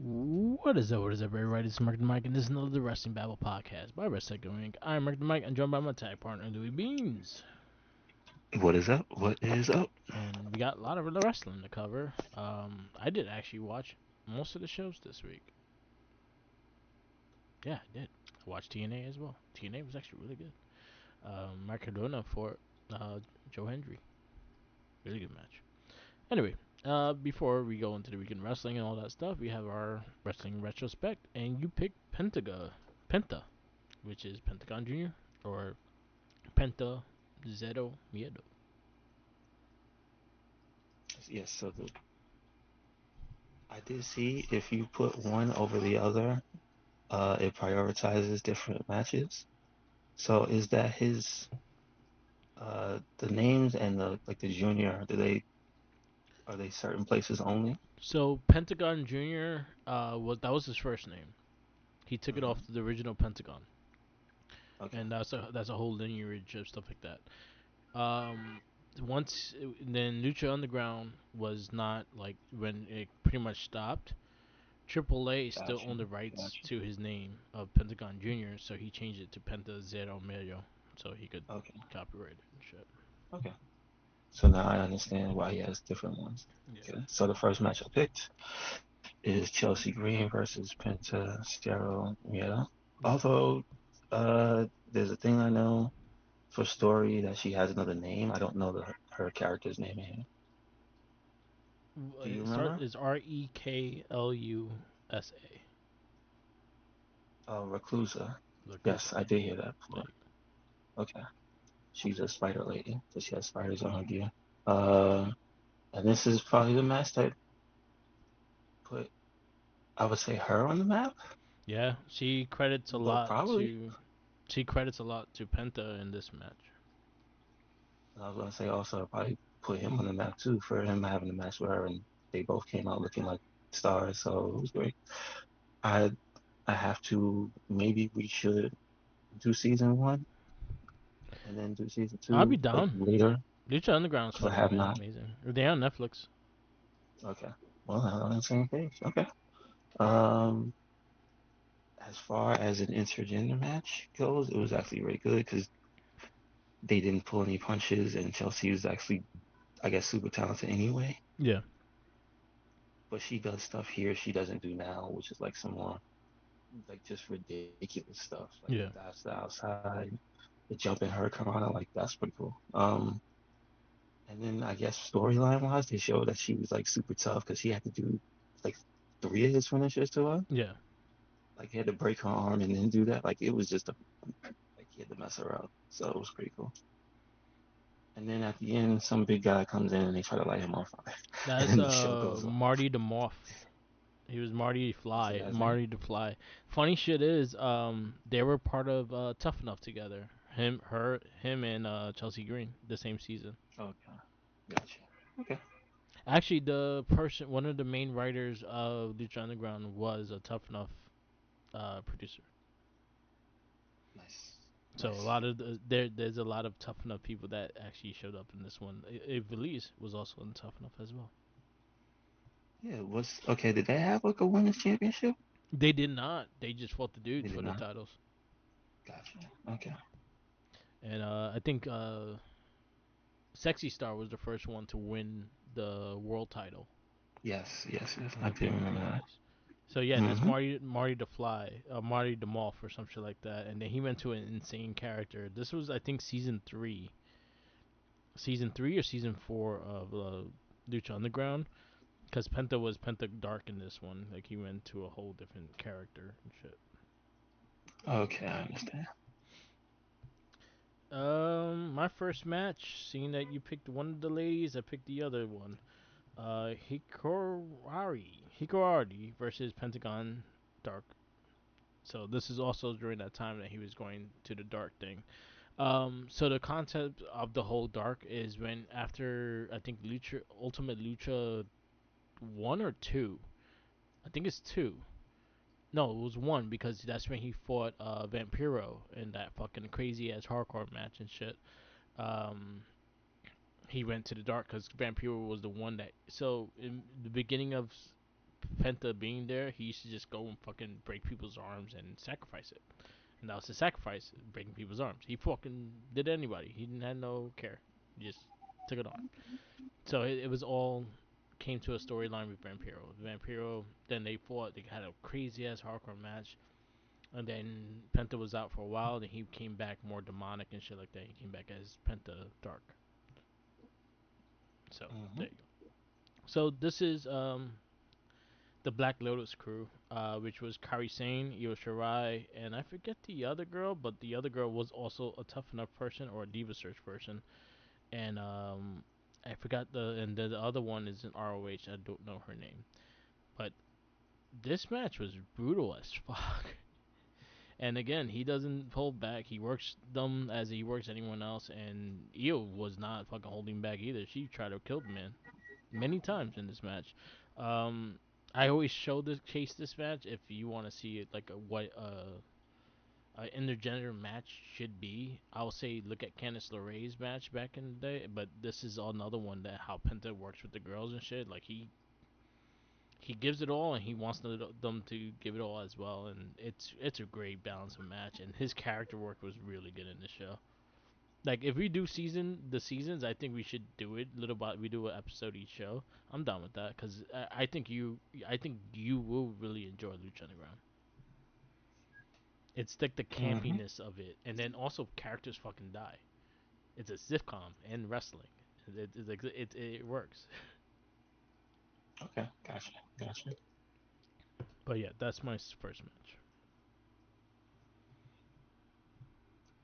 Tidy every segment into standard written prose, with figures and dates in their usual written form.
What is up, everybody? It's Mark the Mike, and this is another Wrestling Babble podcast by Wrestling Inc. I'm Mark the Mike, and joined by my tag partner, Louis Beans. What is up? What is up? And we got a lot of the wrestling to cover. I did actually watch most of the shows this week. Yeah, I did. I watched TNA as well. TNA was actually really good. Mark Cardona for uh, Joe Hendry. Really good match. Anyway, before we go into the weekend wrestling and all that stuff, we have our wrestling retrospect, and you picked Penta, which is Pentagon Jr. or Penta Zero Miedo. Yes, I did see if you put one over the other, it prioritizes different matches. So is that his the names and the junior, do they are they certain places only? So Pentagon Jr. Was his first name. He took it Hmm. off the original Pentagon, Okay. and that's a whole lineage of stuff like that. Um, once then Lucha Underground was not like when it pretty much stopped. Triple A still Gotcha. owned the rights Gotcha. to his name of Pentagon Jr., so he changed it to Penta Zero Medio, so he could Okay. copyright it and shit. Okay. So now I understand why he has different ones. Yeah. Okay. So the first match I picked is Chelsea Green versus Penta Stero Miedo. Yep. Although there's a thing I know for Story that she has another name. I don't know her character's name in here. Do you It start remember? is Reklusa. Oh, Reclusa. Reclusa. Yes, I did hear that There before. you Okay. She's a spider lady, so she has spiders on her gear. Uh, and this is probably the match that put, I would say, her on the map. Yeah, Well, probably. she credits a lot to Penta in this match. I was gonna say also probably put him on the map too for him having a match with her, and they both came out looking like stars, so it was great. I I have to maybe we should do season one and then do season I'll be two like down. later Lucha Underground is because I fucking have not. amazing. They're on Netflix. Okay. Well, I'm on the same page. Okay. Um, as far as an intergender match goes, it was actually really good because they didn't pull any punches, and Chelsea was actually, I guess, super talented anyway. Yeah, But she does stuff here she doesn't do now, which is like some more like just ridiculous stuff, like the yeah. dives to the outside, the jumping hurricane, like that's pretty cool. And then I guess storyline wise, they showed that she was like super tough because she had to do like three of his finishers to her. Yeah. Like he had to break her arm and then do that. Like it was just like he had to mess her up. So it was pretty cool. And then at the end, some big guy comes in and they try to light him on fire, and That's then the show goes on. Marty the Moth. He was Marty What's the Fly. guy's name? Marty the Fly. Funny shit is, they were part of Tough Enough together. Him, and Chelsea Green, the same season. Okay, gotcha. Okay, Actually, one of the main writers of Lucha Underground was a Tough Enough producer. nice, So a nice. lot of there's a lot of Tough Enough people that actually showed up in this one. Valise was also in Tough Enough as well. Yeah, what's okay? Did they have like a women's championship? They did not. They just fought the They dudes did for the not. titles. Gotcha. Okay. And I think Sexy Star was the first one to win the world title Yes, yes, yes. in I the do remember pay-per-view that. days. So yeah, that's Mm-hmm. Marty the Fly, Marty the Moth or some shit like that. And then he went to an insane character. This was I think season three or season four of Lucha Underground. Because Penta was Penta Dark in this one. Like he went to a whole different character and shit. Okay, I understand. My first match, seeing that you picked one of the ladies, I picked the other one. Hikaru versus Pentagon Dark. So this is also during that time that he was going to the dark thing. So the concept of the whole dark is when after I think Lucha Ultimate Lucha 1 or 2, I think it's 2. No, it was 1 because that's when he fought Vampiro in that fucking crazy ass hardcore match and shit. Um, he went to the dark because Vampiro was the one that. So in the beginning of Penta being there, he used to just go and fucking break people's arms and sacrifice it. And that was his sacrifice, breaking people's arms. He fucking did anybody. He didn't have no care. He just took it on. So it was all came to a storyline with Vampiro. Vampiro, then they fought. They had a crazy ass hardcore match, and then Penta was out for a while. Then he came back more demonic and shit like that. He came back as Penta Dark. So Hmm. there you go. So this is the Black Lotus crew, which was Kari Sane, Io Shirai, and I forget the other girl, but the other girl was also a tough enough person or a Diva Search person, and I forgot and the other one is in ROH. I don't know her name, but this match was brutal as fuck. And again, he doesn't hold back. He works them as he works anyone else, and Io was not fucking holding back either. She tried to kill the man many times in this match. Um, I always show this case this match if you want to see it like what a intergender match should be. I'll say look at Candice LeRae's match back in the day, but this is another one that how Penta works with the girls and shit. Like he gives it all and he wants them to give it all as well, and it's a great balance of match. And his character work was really good in the show. Like if we do the seasons, I think we should do it little by we do an episode each show. I'm down with that because I think you will really enjoy Lucha Underground. It's like the Hmm. campiness of it, and then also characters fucking die. It's a sitcom and wrestling. It works. Okay, gotcha, gotcha. But yeah, that's my first match.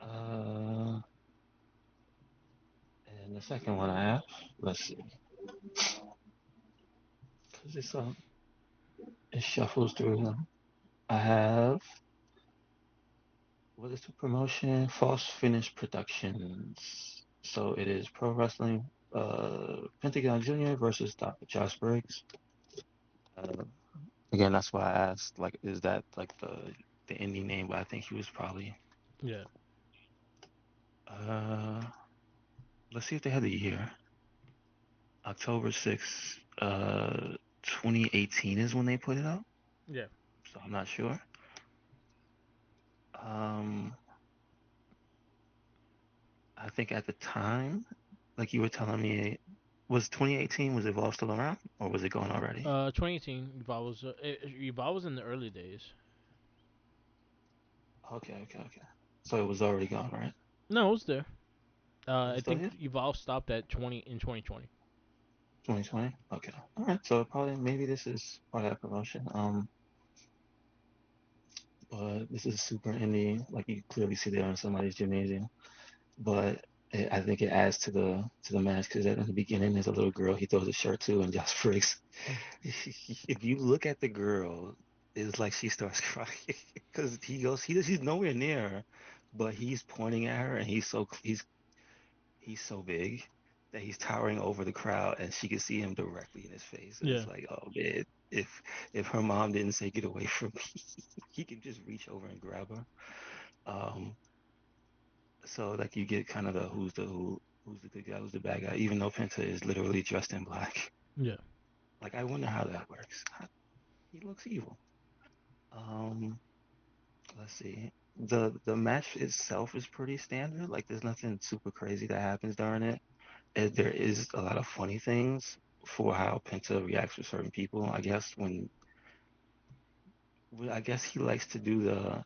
Uh, and the second one I have, let's see, because it shuffles through them. I have what is the promotion? False Finish Productions. So it is pro wrestling. Pentagon Jr. versus Dr. Josh Briggs. Uh, Again, that's why I asked, like, is that like the indie name? But I think he was probably. Yeah, Uh, let's see if they had the year. October 6th, 2018 is when they put it out. yeah, So I'm not sure. Um, I think at the time, like you were telling me, was 2018, was Evolve still around or was it gone already? 2018 Evolve was Evolve was in the early days. Okay, okay, okay. So it was already gone, right? No, it was there. Is it I still think here? Evolve stopped at 2020. 2020? Okay. All right. So probably maybe this is part of that promotion. But this is super indie. Like you clearly see there in somebody's gymnasium. But I think it adds to the match because in the beginning there's a little girl he throws a shirt to and Josh Briggs. If you look at the girl, it's like she starts crying because he's nowhere near her, but he's pointing at her and he's so big that he's towering over the crowd and she can see him directly in his face. And it's Yeah, like, oh man, if her mom didn't say get away from me, he can just reach over and grab her. Um, so like you get kind of the who's the good guy, who's the bad guy, even though Penta is literally dressed in black. yeah, Like I wonder how that works. He looks evil. Um, let's see. The match itself is pretty standard. Like there's nothing super crazy that happens during it. There is a lot of funny things for how Penta reacts with certain people. I guess I guess he likes to do the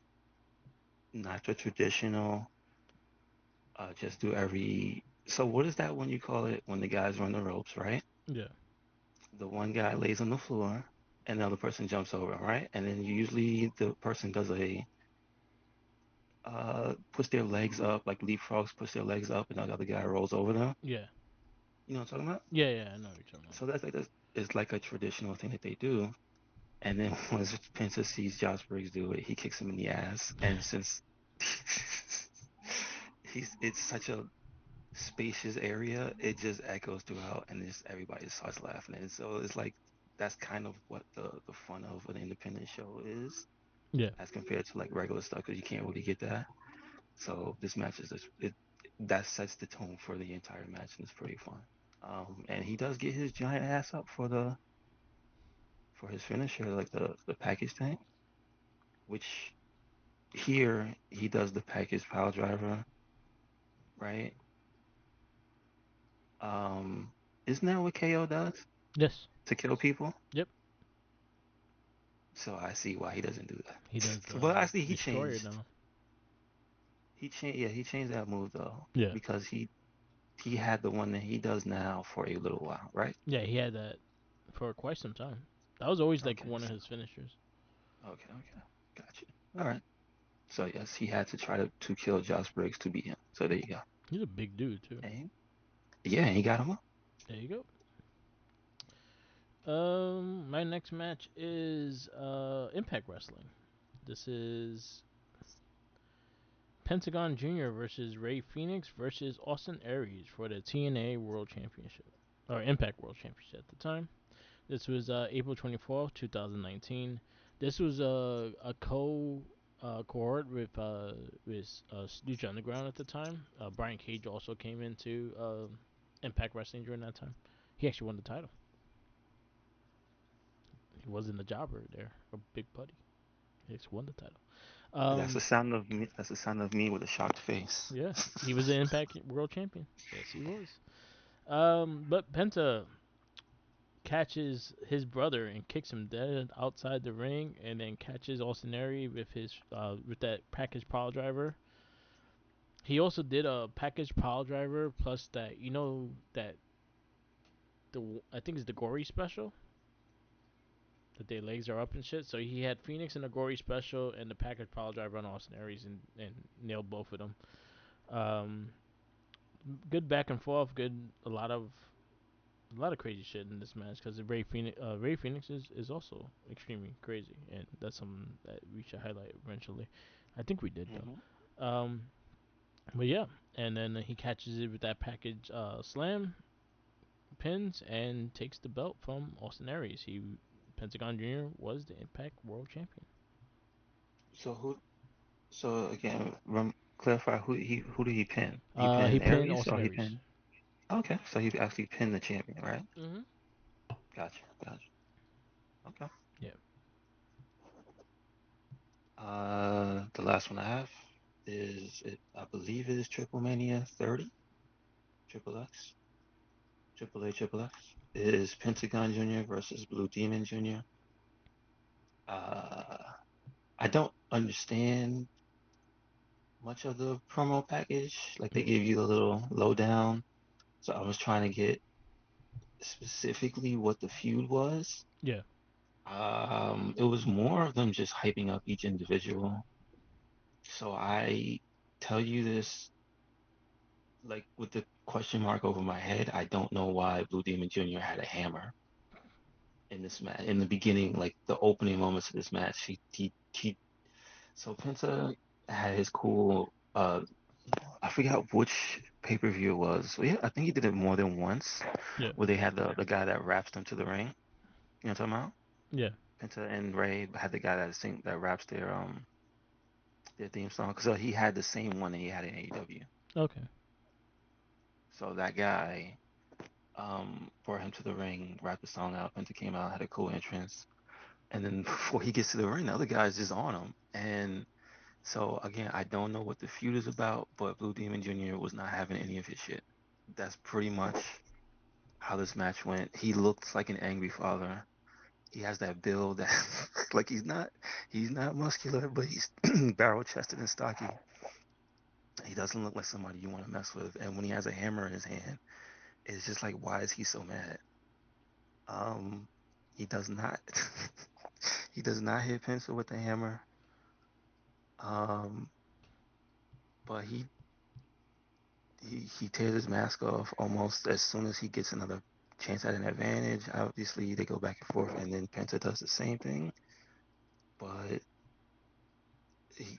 not the traditional, just do every. So what is that when you call it when the guys run the ropes, right? yeah, The one guy lays on the floor and the other person jumps over, right? And then usually the person does a puts their legs up like leapfrogs, puts their legs up, and the other guy rolls over them. yeah, You know what I'm talking about? yeah, yeah. I know what you're talking about. So that's like this. It's like a traditional thing that they do. And then once Penta sees Josh Briggs do it, he kicks him in the ass. And since it's such a spacious area, it just echoes throughout, and just everybody starts laughing. And so it's like that's kind of what the fun of an independent show is, Yeah, as compared to like regular stuff, because you can't really get that. So this match is just it that sets the tone for the entire match, and it's pretty fun. And he does get his giant ass up for for his finisher, like the package thing, which here he does the package pile driver, right? Um, isn't that what KO does Yes. to kill people? Yep. So I see why he doesn't do He does that. the Well, actually, he destroyer changed. now. He changed. Yeah, he changed that move though Yeah. because he had the one that he does now for a little while, right? Yeah, he had that for quite some time. That was always like Okay, one of so his finishers. okay, gotcha. All right. So yes, he had to try to kill Josh Briggs to beat him. So there you go. He's a big dude too. And yeah, he got him up. There you go. My next match is Impact Wrestling. This is Pentagon Jr. versus Ray Phoenix versus Austin Aries for the TNA World Championship or Impact World Championship at the time. This was April 24th, 2019. This was a cohort with Lucha Underground at the time. Brian Cage also came into Impact Wrestling during that time. He actually won the title. He wasn't a jobber there, a big buddy. He actually won the title. That's the Um, sound of me. That's the sound of me with a shocked face. yeah, he was the Impact World Champion. Yes, he was. But Penta catches his brother and kicks him dead outside the ring, and then catches Austin Aries with that package pile driver. He also did a package pile driver plus that that the I think it's the gory special that their legs are up and shit. So he had Phoenix in the gory special and the package pile driver on Austin Aries and nailed both of them. Um, Good back and forth. Good a lot of crazy shit in this match because Ray Phoenix is also extremely crazy, and that's something that we should highlight eventually. I think we did Hmm. though. But yeah, and then he catches it with that package slam, pins, and takes the belt from Austin Aries. Pentagon Jr. was the Impact World Champion. So who? So again, clarify who did he pin? He He pinned pinned Aries Austin or he Aries. pinned? Okay, so he actually pinned the champion, right? Mm-hmm. Gotcha. Okay. Yeah. The last one I have I believe it is Triple Mania 30, Triple X, Triple A, Triple X. It is Pentagon Jr. versus Blue Demon Jr. Uh, I don't understand much of the promo package. Like they Yeah. give you a little lowdown. So I was trying to get specifically what the feud was. Yeah. It was more of them just hyping up each individual. So I tell you this like with the question mark over my head, I don't know why Blue Demon Jr. had a hammer in this match. In the beginning, like the opening moments of this match, he so Penta had his cool I forgot which pay-per-view it was. So yeah, I think he did it more than once Yeah. where they had the guy that raps them to the ring. You know what I'm talking about? Yeah. Penta and Ray had the guy that raps their theme song because he had the same one that he had in AEW. Okay. So that guy brought him to the ring, rapped the song out. Penta came out, had a cool entrance, and then before he gets to the ring, the other guy's just on him. And so again, I don't know what the feud is about, but Blue Demon Jr. was not having any of his shit. That's pretty much how this match went. He looks like an angry father. He has that build that like he's not muscular, but he's barrel chested and stocky. He doesn't look like somebody you want to mess with. And when he has a hammer in his hand, it's just like, why is he so mad? Um, he does not he does not hit pencil with the hammer. Um, but he tears his mask off almost as soon as he gets another chance at an advantage. Obviously, they go back and forth, and then Penta does the same thing. But he,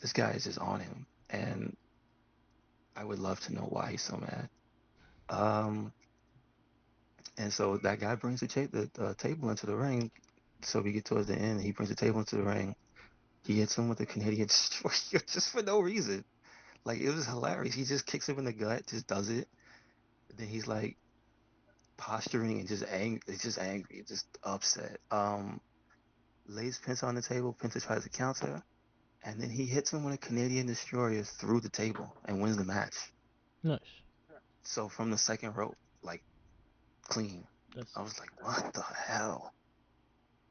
this guy is just on him, and I would love to know why he's so mad. Um, and so that guy brings the table into the ring. So we get towards the end, he brings the table into the ring. He hits him with a Canadian destroyer just for no reason. Like it was hilarious. He just kicks him in the gut, just does it. And then he's like posturing and just angry, just upset. Lays Penta on the table. Penta tries to counter, and then he hits him with a Canadian destroyer through the table and wins the match. Nice. So from the second rope, like clean. That's I was like, what the hell?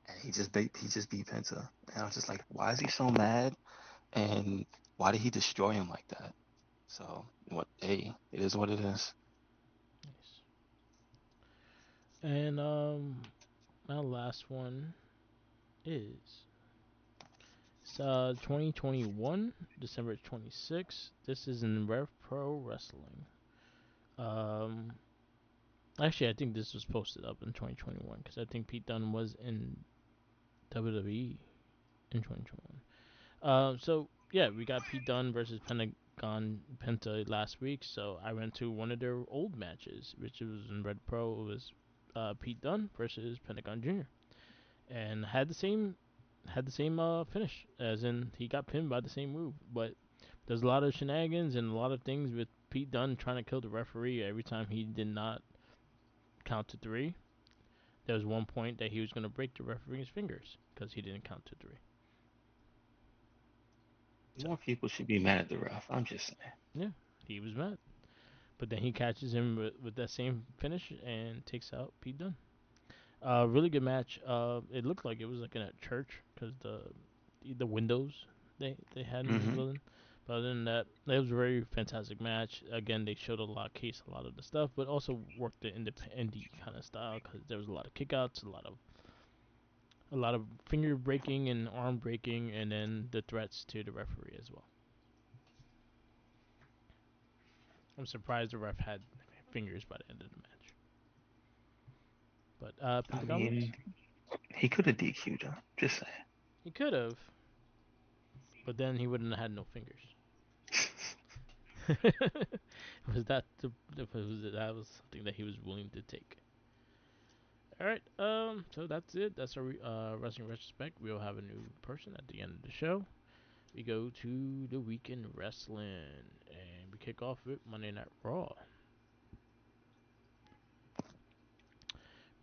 And he just beat Penta. And I was just like, why is he so mad? And why did he destroy him like that? So what? Hey, it is what it is. nice. And my last one is 2021 December 26th. This is in Rev Pro Wrestling. Um, Actually, I think this was posted up in 2021 because I think Pete Dunne was in WWE in 2021. So yeah, we got Pete Dunne versus Pentagon Penta last week. So I went to one of their old matches, which was in Red Pro. It was Pete Dunne versus Pentagon Jr. and had the same finish, as in he got pinned by the same move. But there's a lot of shenanigans and a lot of things with Pete Dunne trying to kill the referee every time he did not count to three. There was one point that he was going to break the referee's fingers because he didn't count to three. So More people should be mad at the ref. I'm just saying. yeah, he was mad. But then he catches him with that same finish and takes out Pete Dunne. Really good match. It looked like it was like in a church because the windows they had in the Hmm. building. But other than that, it was a very fantastic match. Again, they showed a lot of case, a lot of the stuff, but also worked the indie kind of style because there was a lot of kickouts, a lot of finger breaking and arm breaking, and then the threats to the referee as well. I'm surprised the ref had fingers by the end of the match, but I Pentagon wins. mean, he could have DQ'd him. Just saying. He could have, but then he wouldn't have had no fingers. was that that was something that he was willing to take? All right. So that's it. That's our wrestling retrospect. We'll have a new person at the end of the show. We go to the weekend wrestling, and we kick off with Monday Night Raw.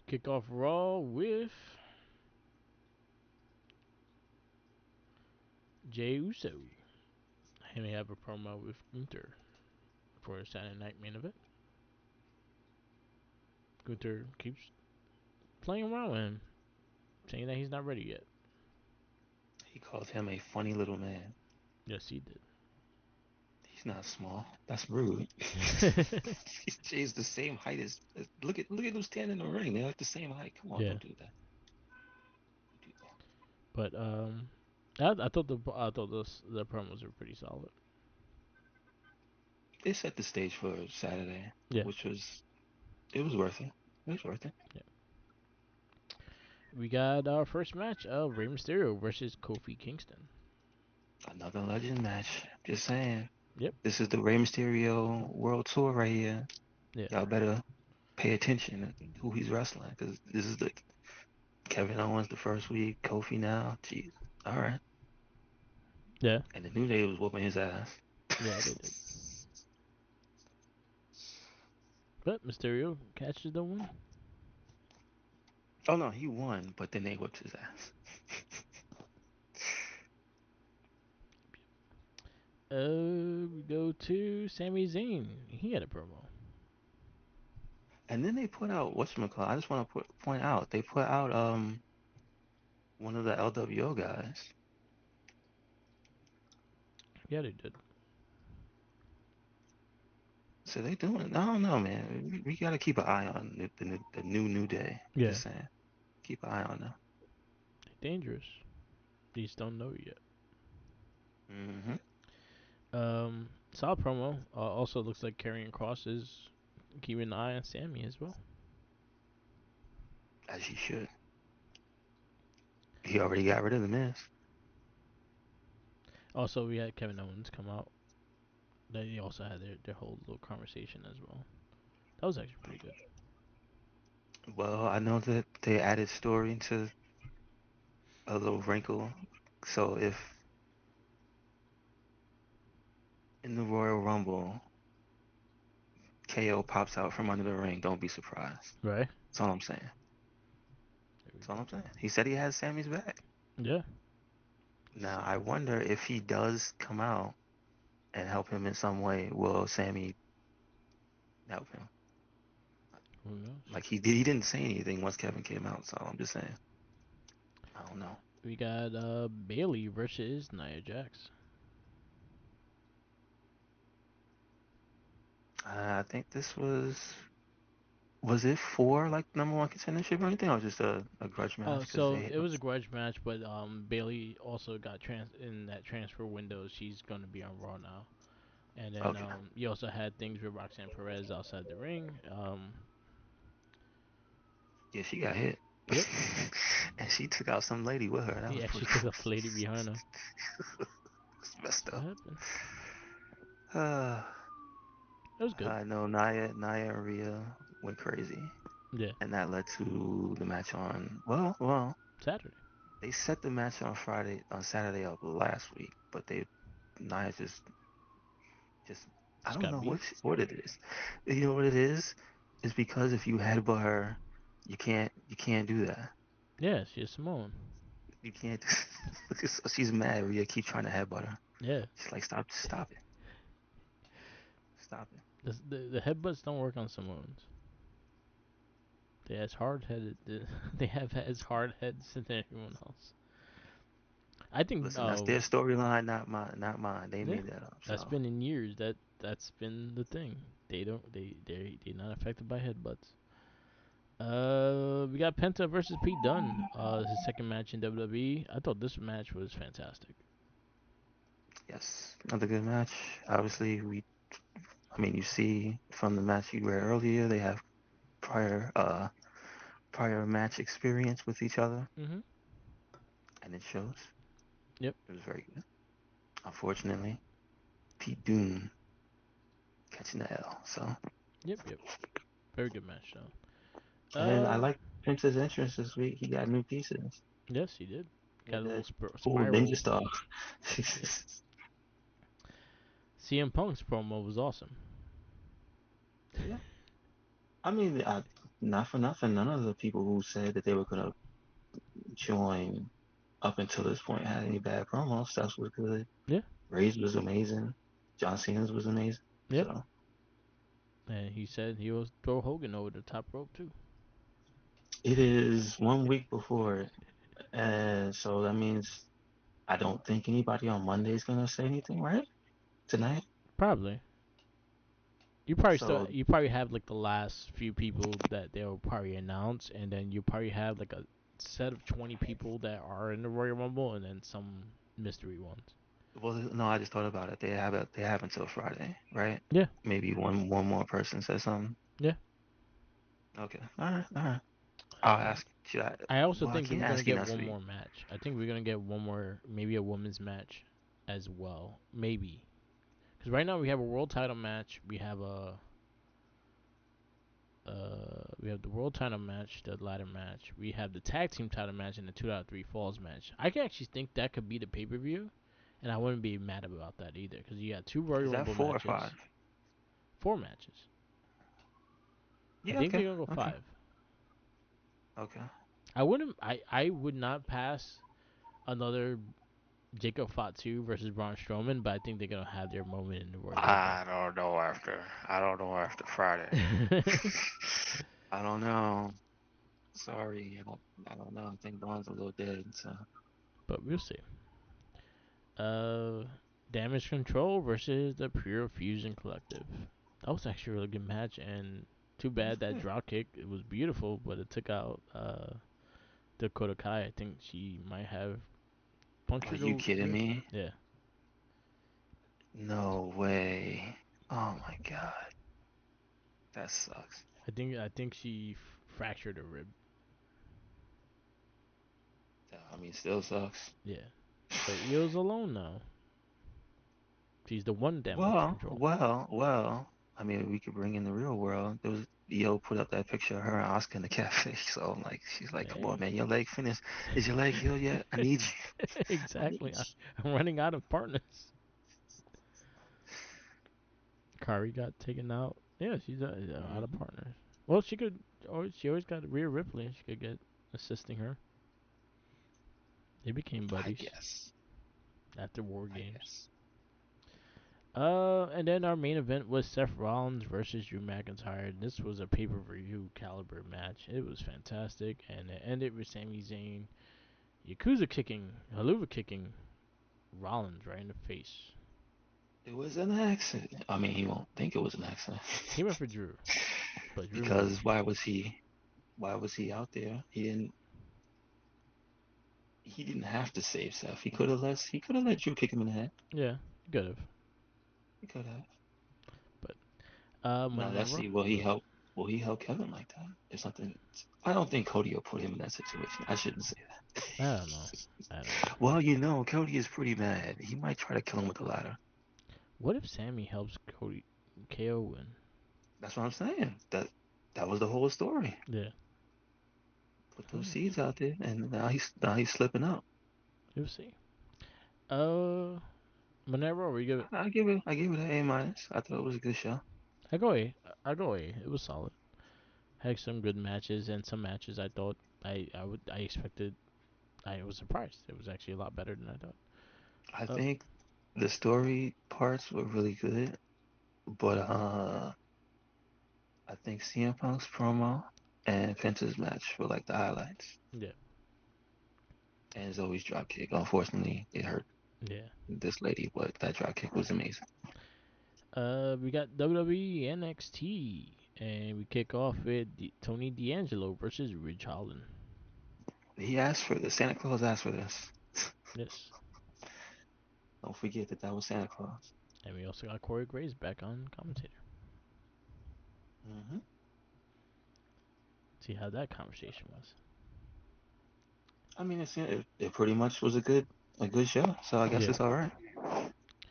Kick off Raw with Jey Uso. And we have a promo with Gunther for a Saturday Night main event. Gunther keeps playing around with him, saying that he's not ready yet. He called him a funny little man. Yes, he did. He's not small. That's rude. Jay's the same height as look at them standing in the ring. They're like the same height. Come on, yeah, don't do that. Don't do that. but I thought the promos were pretty solid. They set the stage for Saturday, Yeah, which was it was worth it. It was worth it. yeah. We got our first match of Rey Mysterio versus Kofi Kingston. Another legend match. Just saying. Yep. This is the Rey Mysterio World Tour right here. Yeah. Y'all better pay attention to who he's wrestling because this is the Kevin Owens the first week, Kofi now. Jeez. All right. Yeah. And the New Day was whooping his ass. Yeah. They did. But Mysterio catches the win. Oh no, he won, but then they whipped his ass. We go to Sami Zayn. He had a promo. And then they put out whatchamacallit. I just want to point out they put out one of the LWO guys. Yeah, they did. So they doing it. I don't know, man. We got to keep an eye on the New Day. Yeah. Just saying, keep an eye on them. They're dangerous. They just don't know it yet. Hmm. Solid promo. Also looks like Karrion Cross is keeping an eye on Sammy as well. As he should. He already got rid of the Miz. Also, we had Kevin Owens come out. They also had their whole little conversation as well. That was actually pretty good. Well, I know that they added story into a little wrinkle. So if in the Royal Rumble, KO pops out from under the ring, don't be surprised. Right. That's all I'm saying. There we That's all go. I'm saying. He said he has Sammy's back. Yeah. Now I wonder if he does come out and help him in some way, will Sammy help him? Who knows? Like he didn't say anything once Kevin came out, so I'm just saying. I don't know. We got Bailey versus Nia Jax. I think this was it for like number one contendership or anything, or just a grudge match? Because So they it was a grudge match, but Bailey also got in that transfer window. She's gonna be on Raw now. And then okay, you also had things with Roxanne Perez outside the ring. yeah, she got hit, Yep. and she took out some lady with her. That was Yeah, she pretty took a lady behind her. messed What up. happened? Uh, It was good. I know Nia and Rhea went crazy, Yeah. and that led to the match on. Well, Saturday. they set the match on Saturday up last week, but Nia just I Just don't got know beat. what it is. You know what it is? It's because if you headbutt her, you can't do that. Yeah, she's Samoan. You can't. She's mad. Rhea keep trying to headbutt her. Yeah. She's like, stop it, stop it. The headbutts don't work on Samoans. They as hard headed. They have as hard heads than anyone else. I think. Listen, that's their storyline, not mine. They Yeah. made that up. That's So been in years. That's been the thing. They don't. They're not affected by headbutts. We got Penta versus Pete Dunne. His second match in WWE. I thought this match was fantastic. yes, another good match. Obviously, I mean, you see from the match you read earlier, they have prior prior match experience with each other, Mhm. and it shows. Yep. It was very good. Unfortunately, Pete Dunne catching the L. So, Yep. Yep. Very good match though. and I like Prince's entrance this week. He got new pieces. Yes, he did. He Got had a little that cool ninja spiral. star. Yeah. CM Punk's promo was awesome. Yeah, I mean, not for nothing. None of the people who said that they were gonna join up until this point had any bad promos. Stuff was good. Yeah. Ray's was amazing. John Cena's was amazing. Yeah. So And he said he will throw Hogan over the top rope too. it is 1 week before it, and so that means I don't think anybody on Monday is gonna say anything, right? Tonight. Probably. So You probably have like the last few people that they'll probably announce, and then you probably have like a set of 20 people that are in the Royal Rumble, and then some mystery ones. well, no, I just thought about it. They have until Friday, right? Yeah. Maybe one more person says something. Yeah. Okay. All right. I'll Uh, ask. Should I? I also Well, I think can't we're gonna ask you get next one week. more match. I think we're gonna get one more, maybe a women's match, as well. Maybe because right now we have a world title match. We have the world title match, the ladder match. We have the tag team title match and the 2 out of 3 falls match. I can actually think that could be the pay per view, and I wouldn't be mad about that either because you got two Royal Is that Rumble 4 or 5? matches, 4 matches. I Yeah. think Okay. they're gonna go Okay. 5. Okay. I wouldn't. I would not pass another Jacob Fatu versus Braun Strowman, but I think they're gonna have their moment in the Royal Rumble. I don't know after Friday. I don't know. Sorry, I don't know. I think Dawn's a little dead. So But we'll see. Uh, Damage Control versus the Pure Fusion Collective. That was actually a really good match, and too it was bad that good. drop kick. It was beautiful, but it took out Dakota Kai. I think she might have Are punctured you her kidding ribs. me? Yeah, No way. Oh my God, that sucks. I think she fractured her rib. I mean, still sucks. Yeah, but Io's alone now. She's the one damage Well, control. well, well. I mean, we could bring in the real world. There was Yo put up that picture of her and Oscar in the cafe. So I'm like, she's like, come on, Hey, man, your leg finished. Is your leg healed yet? I need you. I need exactly. you. I'm running out of partners. Kari got taken out. Yeah, she's out of Hmm. partners. Well, she could. Always, she always got Rhea Ripley. She could get assisting her. They became I buddies guess. after War I Games. guess. And then our main event was Seth Rollins versus Drew McIntyre. This was a pay per view caliber match. It was fantastic, and it ended with Sami Zayn Yakuza kicking, Haluva kicking Rollins right in the face. It was an accident. I mean, he won't think it was an accident. He went for Drew, but Drew knew. Because why was he out there? He didn't have to save Seth. He could have let Drew kick him in the head. Yeah, he could have. He could have. But Now when let's see, will he help Kevin like that? There's something. I don't think Cody will put him in that situation. I shouldn't say that. I don't know. I don't know. Well, Cody is pretty mad. He might try to kill him with the ladder. What if Sammy helps Cody KO win? That's what I'm saying. That was the whole story. Yeah. Put Who those knows? seeds out there, and now he's slipping up. You'll see. Uh, Monero, we give it. I give it an A-. I thought it was a good show. I go A. I go A. It was solid. Had some good matches and some matches I thought I expected. I was surprised. It was actually a lot better than I thought. I Uh, think the story parts were really good, but I think CM Punk's promo and Penta's match were like the highlights. yeah, And Zoe's drop kick, unfortunately, it hurt yeah. this lady, but that drop kick was amazing. We got WWE NXT, and we kick off with Tony D'Angelo versus Ridge Holland. He asked for this. Santa Claus asked for this. Yes, Don't forget that was Santa Claus. and we also got Corey Graves back on commentator. Hmm. See how that conversation was. I mean, it pretty much was a good show, so I guess Yeah, it's all right.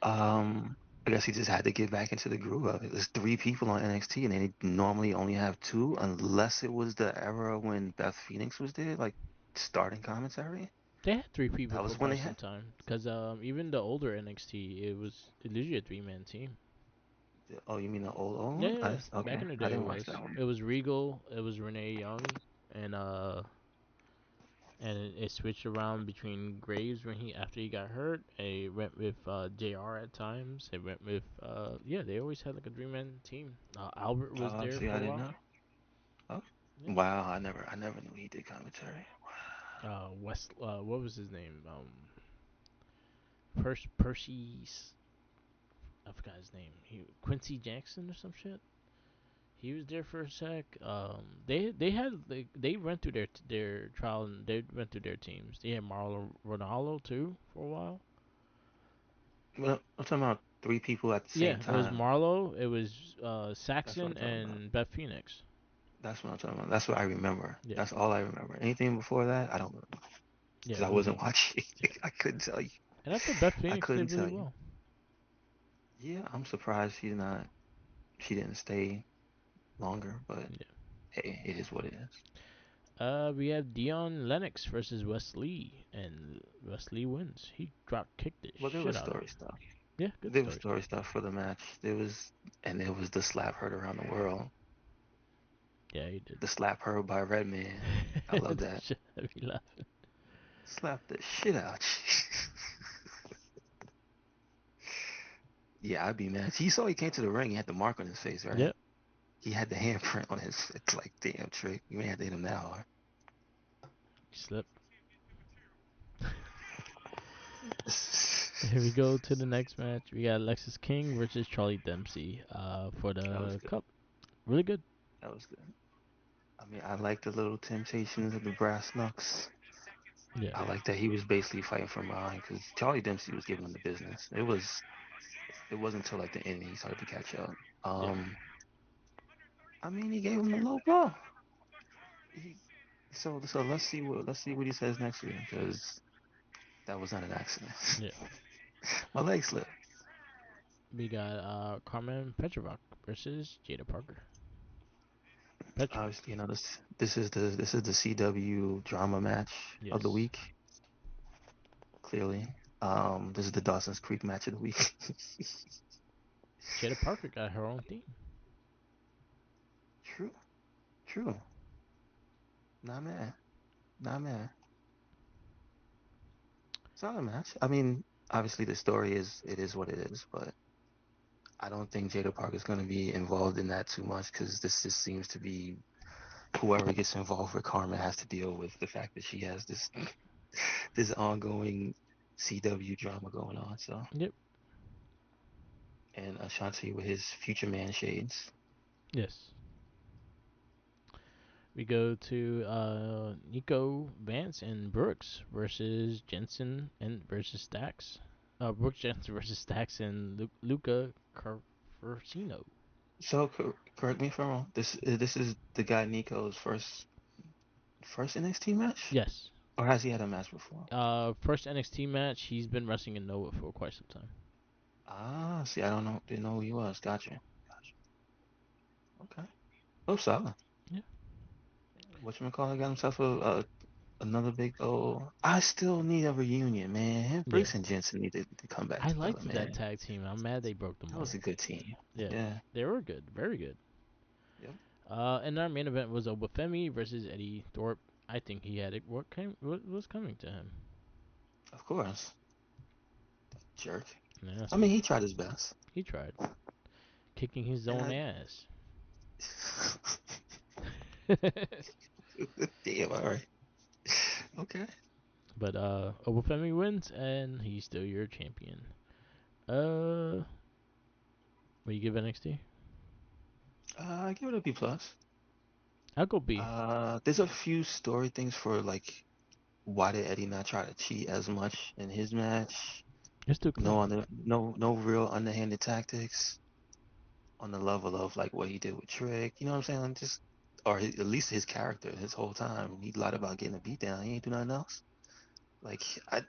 Um, I guess he just had to get back into the groove of it. There's three people on NXT, and they normally only have two, unless it was the era when Beth Phoenix was there, like starting commentary. they had three people That for was when they quite some had. time. Cause even the older NXT, it was usually a 3 man team. Oh, you mean the old Yeah, one? yeah. Back Okay, in the I day, it didn't watch was. that one. It was Regal. It was Renee Young, and it switched around between Graves when he after he got hurt. It went with Jr. at times. It went with yeah. They always had like a 3 man team. Albert was there See, for I a didn't while. know. Oh, Yeah. wow, I never knew he did commentary. West. What was his name? Percy's. I forgot his name. Quincy Jackson or some shit. He was there for a sec. They went through their trial and they went through their teams. They had Marlon Ronaldo too for a while. Well, I'm talking about three people at the Yeah, same it was time. Marlo. It was That's what I'm Saxon talking about. and Beth Phoenix. That's what I'm talking about. That's what I remember. Yeah, That's all I remember. Anything before that, I don't remember yeah, because it I was. wasn't watching. Yeah, I couldn't tell you. and I thought Beth I Phoenix couldn't did really tell you. well. Yeah, I'm surprised she didn't stay longer, but Yeah. hey, it is what it is. We have Dion Lennox versus Wesley, and Wesley wins. He drop kicked the Well, there shit was out of him. story stuff. Yeah, good There was story stuff. story stuff for the match. And there was the slap heard around the world. Yeah, he did. The slap heard by Redman. I love That that. shit had me laughing. Slap the shit out you. Yeah, I'd be mad. He saw he came to the ring. He had the mark on his face, right? Yep, He had the handprint on his. It's like, damn, Trick. You ain't have to hit him that hard. he slipped. Here we go to the next match. We got Lexus King versus Charlie Dempsey for That was the good. cup. Really good. That was good. I mean, I like the little temptations of the brass knucks. Yeah, I like that he was basically fighting from behind because Charlie Dempsey was giving him the business. It wasn't until like the end he started to catch up. yeah, I mean, he gave him the low blow. He, so let's see what he says next week because that was not an accident. yeah. My leg slipped. We got Carmen Petrovic versus Jada Parker. Petrovic. Obviously, this is the CW drama match of the Yes. week. Clearly, this is the Dawson's Creek match of the week. Jada Parker got her own theme. true. Nah, man. Nah, man. Solid match. I mean, obviously the story is it is what it is, but I don't think Jada Parker's going to be involved in that too much because this just seems to be whoever gets involved with Carmen has to deal with the fact that she has this this ongoing CW drama going on. So, Yep. and Ashanti with his future man shades. Yes. We go to Nico Vance and Brooks versus Jensen and versus Stacks. Brooks Jensen versus Stacks and Luca Carversino. So correct me if I'm wrong. This is the guy Nico's first NXT match, Yes. or has he had a match before? First NXT match. He's been wrestling in Nova for quite some time. Ah, see, I don't know, didn't know who he was. Gotcha. Gotcha. Okay. Oh, solid. Yeah. Whatchamacallit got himself another big old. I still need a reunion, man. Him, Yeah. Brooks and Jensen need to come back I together, liked that man. tag team. I'm mad they broke them That up. was a good team. Yeah. Yeah. They were good. Very good. Yep. And our main event was Obafemi versus Eddie Thorpe. I think he had it. What was coming to him? Of course. Jerk. I Nasty. mean, he tried his best. He tried kicking his And own I. ass. Damn. All right. Okay. But Obafemi wins, and he's still your champion. Uh, what do you give NXT? Give it a B plus. I'll go B. There's a few story things for like why did Eddie not try to cheat as much in his match? It's too No clean. no real underhanded tactics on the level of like what he did with Trick. You know what I'm saying? Just or at least his character his whole time. He lied about getting a beat down. He ain't do nothing else. Like I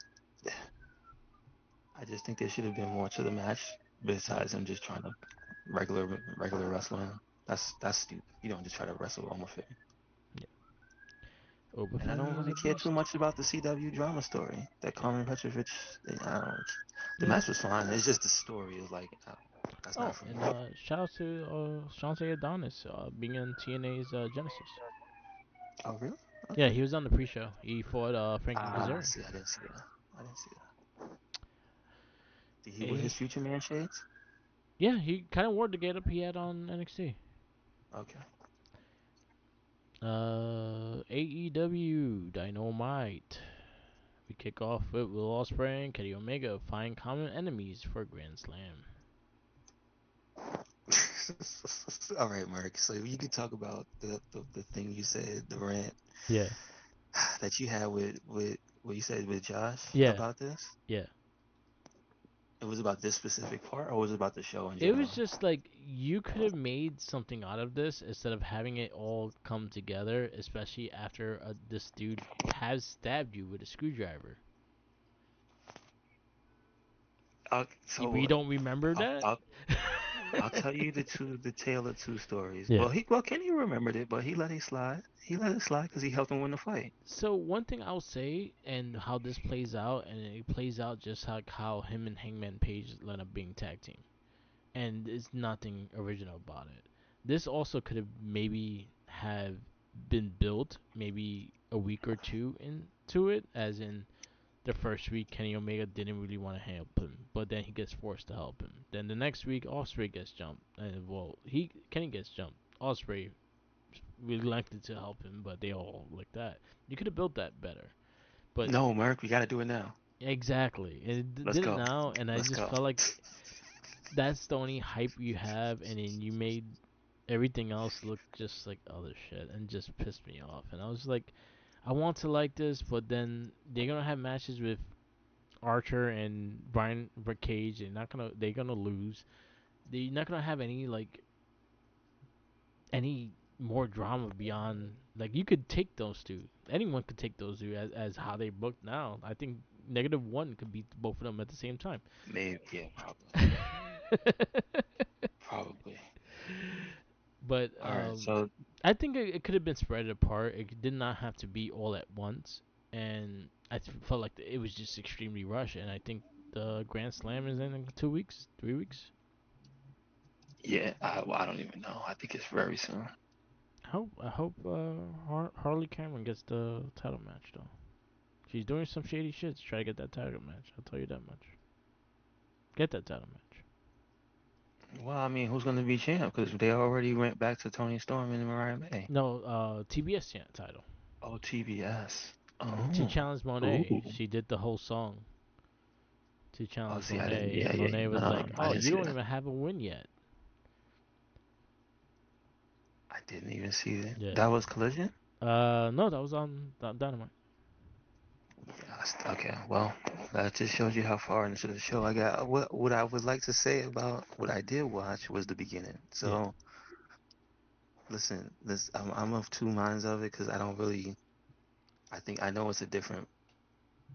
just think there should have been more to the match Yeah, besides him just trying to regular wrestling. That's stupid. You don't just try to wrestle almost fit. yeah. And I don't Obafemi is really a care too beast. much about the CW drama story. That Yeah, Carmen Petrovich, I don't. The yeah. match was fine. It's just the story is like, that's not Oh, for me. and shout out to Shantae Adonis being in TNA's Genesis. Oh really? Yeah, Okay. he was on the pre-show. He fought Frankie Ah, Kazarian. see, I didn't see that. I didn't see that. Did he with Eh, his future man shades? yeah, he kind of wore the get up he had on NXT. Okay. AEW Dynamite. We kick off with Will Ospreay and Kenny Omega find common enemies for Grand Slam. All right, Mark. So you could talk about the thing you said, the rant Yeah, that you had with what you said with Josh yeah, about this. yeah. It was about this specific part, or was it about the show in It was general? just like you could have made something out of this instead of having it all come together, especially after this dude has stabbed you with a screwdriver. We So don't remember I'll, that. I'll I'll tell you the tale of two stories. Yeah. Well Kenny remembered it, but he let it slide. He let it slide because he helped him win the fight. So one thing I'll say, and how this plays out, and it plays out just like how him and Hangman Page end up being tag team, and it's nothing original about it. This also could have maybe have been built maybe a week or two into it, as in the first week Kenny Omega didn't really want to help him, but then he gets forced to help him. Then the next week Osprey gets jumped, and well, Kenny gets jumped. Osprey reluctant to help him, but they all like that. You could have built that better, but No, Merc, we got to do it now. exactly, Let's did it go. now, and I Let's just go. felt like that's the only hype you have, and then you made everything else look just like other shit, and just pissed me off. And I was like, I want to like this, but then they're gonna have matches with Archer and Brian Cage. They're gonna lose. They're not gonna have any more drama beyond like you could take those two. Anyone could take those two as how they booked now. I think -1 could beat both of them at the same time. Maybe, yeah, probably. Probably. But All right. So, I think it could have been spread apart. It did not have to be all at once, and felt like it was just extremely rushed. And I think the Grand Slam is in 2 weeks, 3 weeks. yeah, well, I don't even know. I think it's very soon. I hope Harley Cameron gets the title match though. She's doing some shady shit to try to get that title match. I'll tell you that much. Get that title match. Well, I mean, who's gonna be champ? Because they already went back to Tony Storm and Mariah May. No, TBS title. Oh, TBS. She Oh, challenged Monet. ooh. She did the whole song to Oh, challenge see, I didn't. Monet, Yeah, and yeah. Monet was No, like, I "Oh, didn't you see don't that. even have a win yet." I didn't even see that. Yeah. That was Collision. No, that was on Dynamite. Yes. Okay. Well, that just shows you how far into the show I got. What I would like to say about what I did watch was the beginning. Yeah, So listen, this I'm of two minds of it because I don't really. I think I know it's a different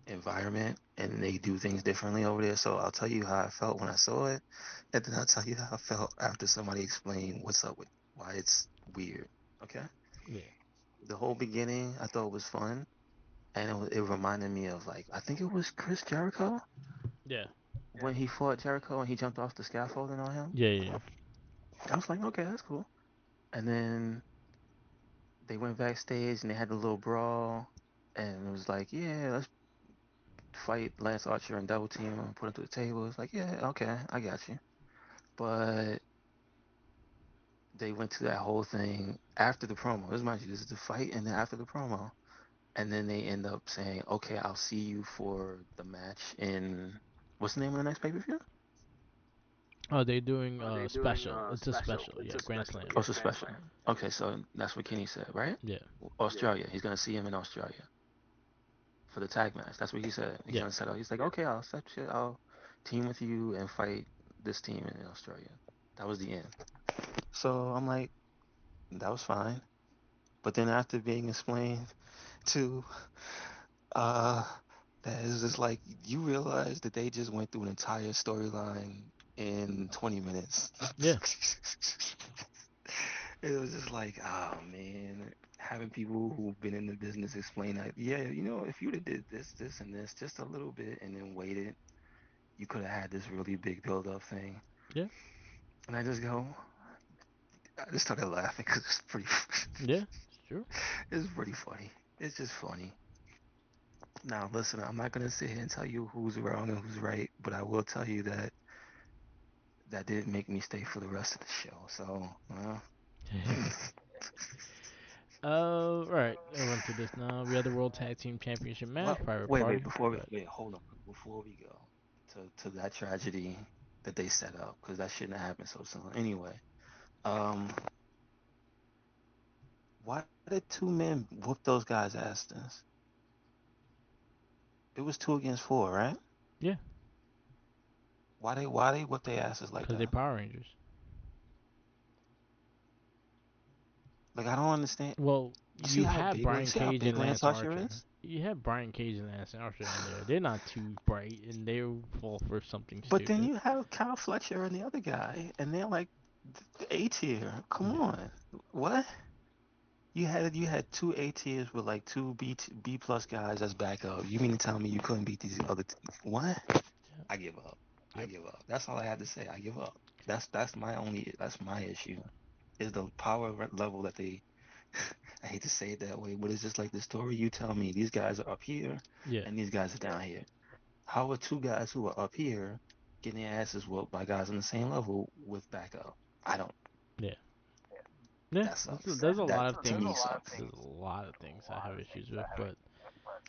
environment and they do things differently over there. So I'll tell you how I felt when I saw it, and then I'll tell you how I felt after somebody explained what's up with why it's weird. Okay. yeah, The whole beginning I thought was fun, and it reminded me of like I think it was Chris Jericho yeah, when he fought Jericho and he jumped off the scaffolding on him. yeah, yeah. I was like, okay, that's cool. And then they went backstage and they had the little brawl, and it was like, yeah, let's fight Lance Archer and double team him, put him through the table. It's like, yeah, okay, I got you. But they went to that whole thing after the promo. This mind you, this is the fight, and then after the promo, and then they end up saying, okay, I'll see you for the match in what's the name of the next pay per view? Oh, they're doing special. It's a special. Yeah, Grand Slam. Oh, it's a special. Okay, so that's what Kenny said, right? Yeah, Australia. He's gonna see him in Australia for the tag match. That's what he said. He's yeah, gonna set up. He's like, okay, I'll set you. I'll team with you and fight this team in Australia. That was the end. So I'm like, that was fine. But then after being explained to uh that is just like you realize that they just went through an entire storyline in 20 minutes. yeah, It was just like, oh man, having people who've been in the business explain that, yeah, if you'd have did this, this, and this just a little bit and then waited, you could have had this really big build up thing. yeah, And I just started laughing because it's pretty, yeah. It's true. it's pretty funny. It's just funny. Now, listen, I'm not gonna sit here and tell you who's wrong and who's right, but I will tell you that that didn't make me stay for the rest of the show. So, Right. I went to this now. We had the World Tag Team Championship match, well, Private wait, Party. But hold on, before we go to that tragedy that they set up, because that shouldn't have happened so soon. Anyway, um, why did two men whoop those guys' asses? It was two against four, right? yeah, Why they whip their asses like because they that? Power Rangers. Like I don't understand. Well, You see you how have big you Brian see how Cage big and Lance Lance Archer Archer. is? You have Brian Cage and Lance Archer in there. They're not too bright, and they'll fall for something But then stupid. you have Kyle Fletcher and the other guy, and they're like A tier. Come Yeah, on, what? You had two A tiers with like two B plus guys as backup. You mean to tell me you couldn't beat these other? What? yeah, I give up. I yep, give up. That's all I had to say. I give up. That's my issue. Is the power level that they. I hate to say it that way, but it's just like the story you tell me. These guys are up here, yeah, and these guys are down here. How are two guys who are up here getting their asses whooped by guys on the same level with backup? I don't. yeah, yeah. That sucks. There's a That lot of to me things. sucks. There's a lot of things I have issues with, but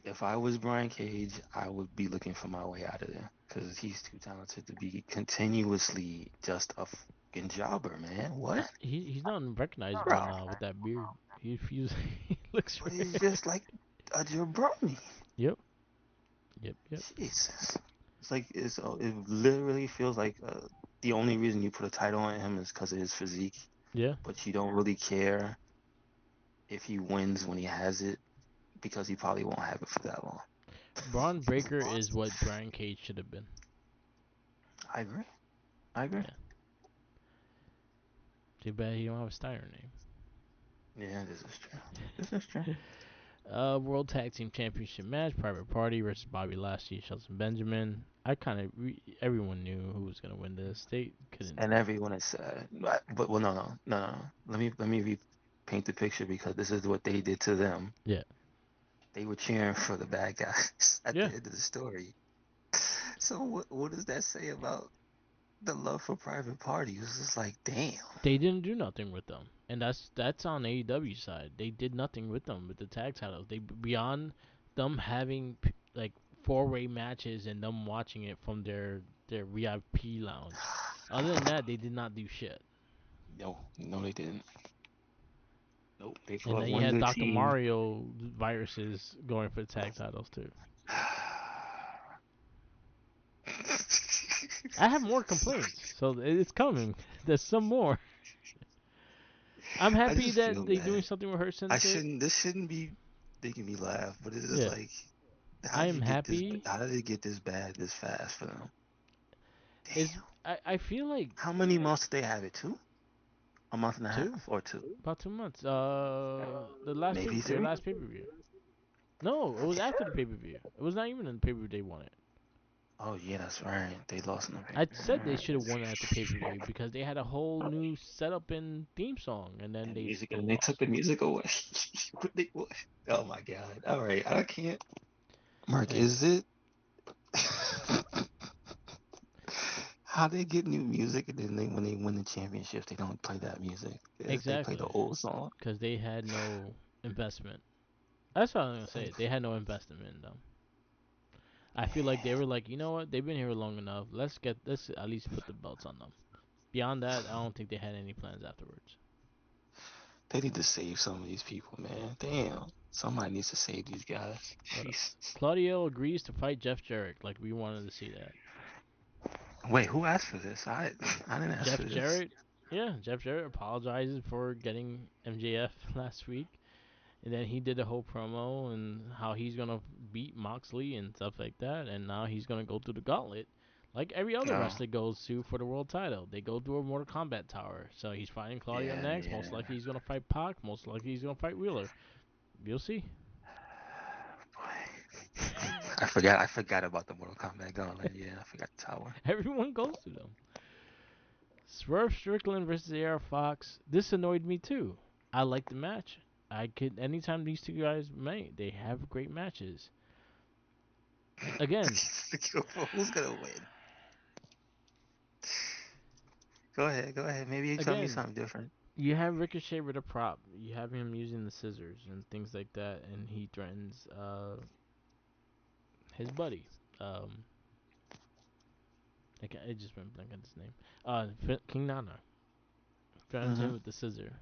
If I was Brian Cage, I would be looking for my way out of there because he's too talented to be continuously just a fucking jobber, man. What? he's not recognizable Bro, now with that beard. He looks. but he's just like a jabroni. Yep, yep, yep, Jesus. It's like it literally feels like the only reason you put a title on him is because of his physique, yeah. but you don't really care if he wins when he has it because he probably won't have it for that long. Braun Breaker is what Brian Cage should have been. I agree. I agree. Yeah. Too bad he don't have a Steiner Yeah, this is true. This is true. name. World Tag Team Championship match: Private Party versus Bobby Lashley, Shelton Benjamin. I kind of everyone knew who was gonna win this. They couldn't. And everyone is sad. But well, no. Let me read. paint the picture because this is what they did to them. Yeah. They were cheering for the bad guys at the Yeah. end of the story. So what does that say about the love for private parties? It's just like, damn. They didn't do nothing with them, and that's on AEW side. They did nothing with them with the tag titles. They beyond them having like four-way matches and them watching it from their VIP lounge. Other than that, they did not do shit. No, no, they didn't. Nope, they And fought then you one had good Dr. team. Mario viruses going for the tag titles too. I have more complaints, so it's coming. There's some more. I'm I happy just that feel they doing bad. something with Hurt I Syndicate. shouldn't. This shouldn't be making me laugh, but it's just Yeah, like, how I did am it get this? happy. How did it get this bad this fast for them? Is Damn. I feel like How many months did they have it? Two? A month and a two, half or two? about 2 months. The last Maybe their three? last pay per view. No, it was after the pay per view. It was not even in the pay per view they won it. Oh yeah, that's right. They lost in the I paper. said they should have won it at the pay per view because they had a whole new setup and theme song, and then And they music, still and they took lost. the music away. What? Oh my god! All right, I can't. Mark, Hey, is it? How they get new music and then when they win the championships, they don't play that music. They play the exactly, old song. because they had no investment. That's what I'm gonna say. They had no investment in them. I feel like they were like, you know what? They've been here long enough. Let's at least put the belts on them. Beyond that, I don't think they had any plans afterwards. They need to save some of these people, man. Damn. Somebody needs to save these guys. Jesus. Claudio agrees to fight Jeff Jarrett. Like we wanted to see that. Wait, who asked for this? I didn't ask for Jeff this. Jarrett, yeah, Jeff Jarrett apologizes for getting MJF last week, and then he did a whole promo and how he's gonna beat Moxley and stuff like that, and now he's gonna go through the gauntlet. Like every other No. wrestler goes to for the world title, they go through a Mortal Kombat tower. So he's fighting Claudio Yeah, next. Most yeah. likely he's gonna fight Pac. Most likely he's gonna fight Wheeler. You'll see. Boy. I forgot about the Mortal Kombat Gauntlet. Yeah, I forgot the tower. Everyone goes through them. Swerve Strickland versus AR Fox. This annoyed me too. I like the match. I could anytime these two guys meet, they have great matches. Again, Who's gonna win? Go ahead. Maybe you tell me again, something different. you have Ricochet with a prop. You have him using the scissors and things like that, and he threatens his buddy. Um, I just went blank on his name. King Nana threatens him Mm-hmm. with the scissor.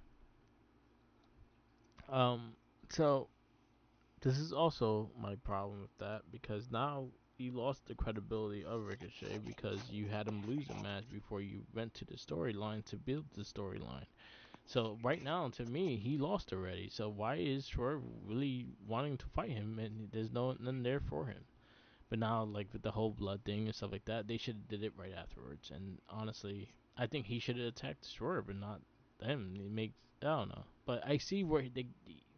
Um, so this is also my problem with that because now you lost the credibility of Ricochet because you had him lose a match before you went to the storyline to build the storyline. So right now, to me, he lost already. So why is Swerve really wanting to fight him and there's nothing there for him? But now, like with the whole blood thing and stuff like that, they should have did it right afterwards. And honestly, I think he should have attacked Swerve and not them. It makes I don't know, but I see where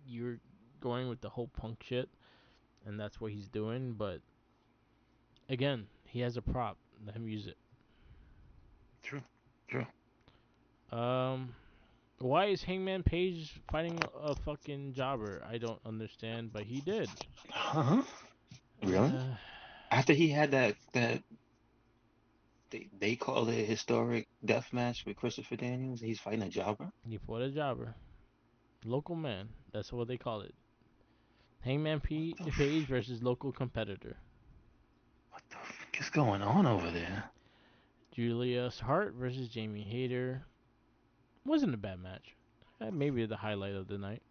you're going with the whole punk shit, and that's what he's doing. But again, he has a prop. Let him use it. True. True. Um, why is Hangman Page fighting a fucking jobber? I don't understand, but he did. Uh-huh. Really? Uh, After he had that they call it historic death match with Christopher Daniels, he's fighting a jobber. he fought a jobber, local man. That's what they call it. Hangman Page versus local competitor. What the fuck is going on over there? Julius Hart versus Jamie Hayter. Wasn't a bad match. Maybe the highlight of the night.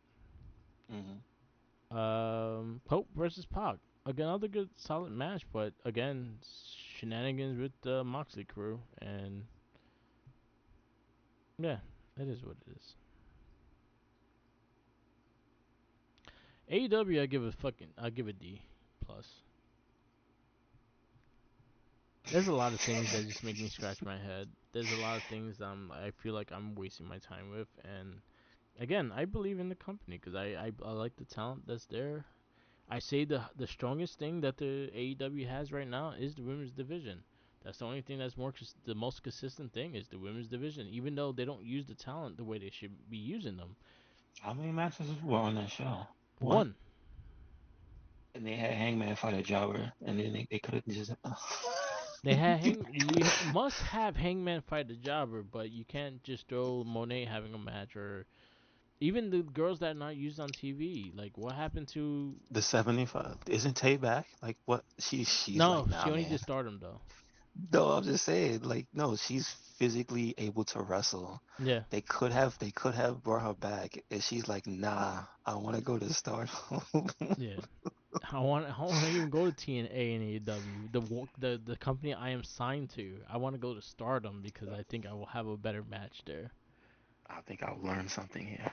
Mm-hmm. Pope versus Pac. Again, another good solid match, but again, shenanigans with the Moxley crew, and yeah, that is what it is. AEW, I give a D plus. There's a lot of things that just make me scratch my head. There's a lot of things I feel like I'm wasting my time with, and again, I believe in the company because I like the talent that's there. I say the strongest thing that the AEW has right now is the women's division. That's the only thing that's the most consistent thing is the women's division. Even though they don't use the talent the way they should be using them, How many matches were on that show? One. One. And they had Hangman fight a jobber, and then they could have just. They had you must have Hangman fight the jobber, but you can't just throw Monet having a match or even the girls that are not used on TV. Like what happened to? The 75 isn't Tay back? Like what? She's No, like, she nah, only man. did Stardom though. No, I'm just saying, like, no, she's physically able to wrestle. Yeah, They could have brought her back, and she's like, nah, I want to go to Stardom. yeah. I want to even go to TNA and AEW, the company I am signed to. I want to go to Stardom because I think I will have a better match there. I think I'll learn something here.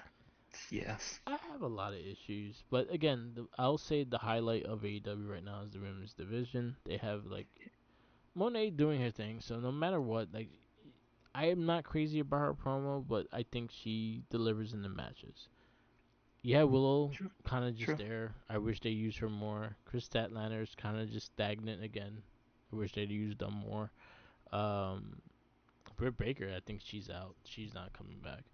Yes. I have a lot of issues, but again, I'll say the highlight of AEW right now is the women's division. They have like Monet doing her thing, so no matter what, like I am not crazy about her promo, but I think she delivers in the matches. Yeah, Willow True. kind of just True. there. I wish they used her more. Chris Statlander's kind of just stagnant again. I wish they'd used them more. Um, Britt Baker, I think she's out. She's not coming back.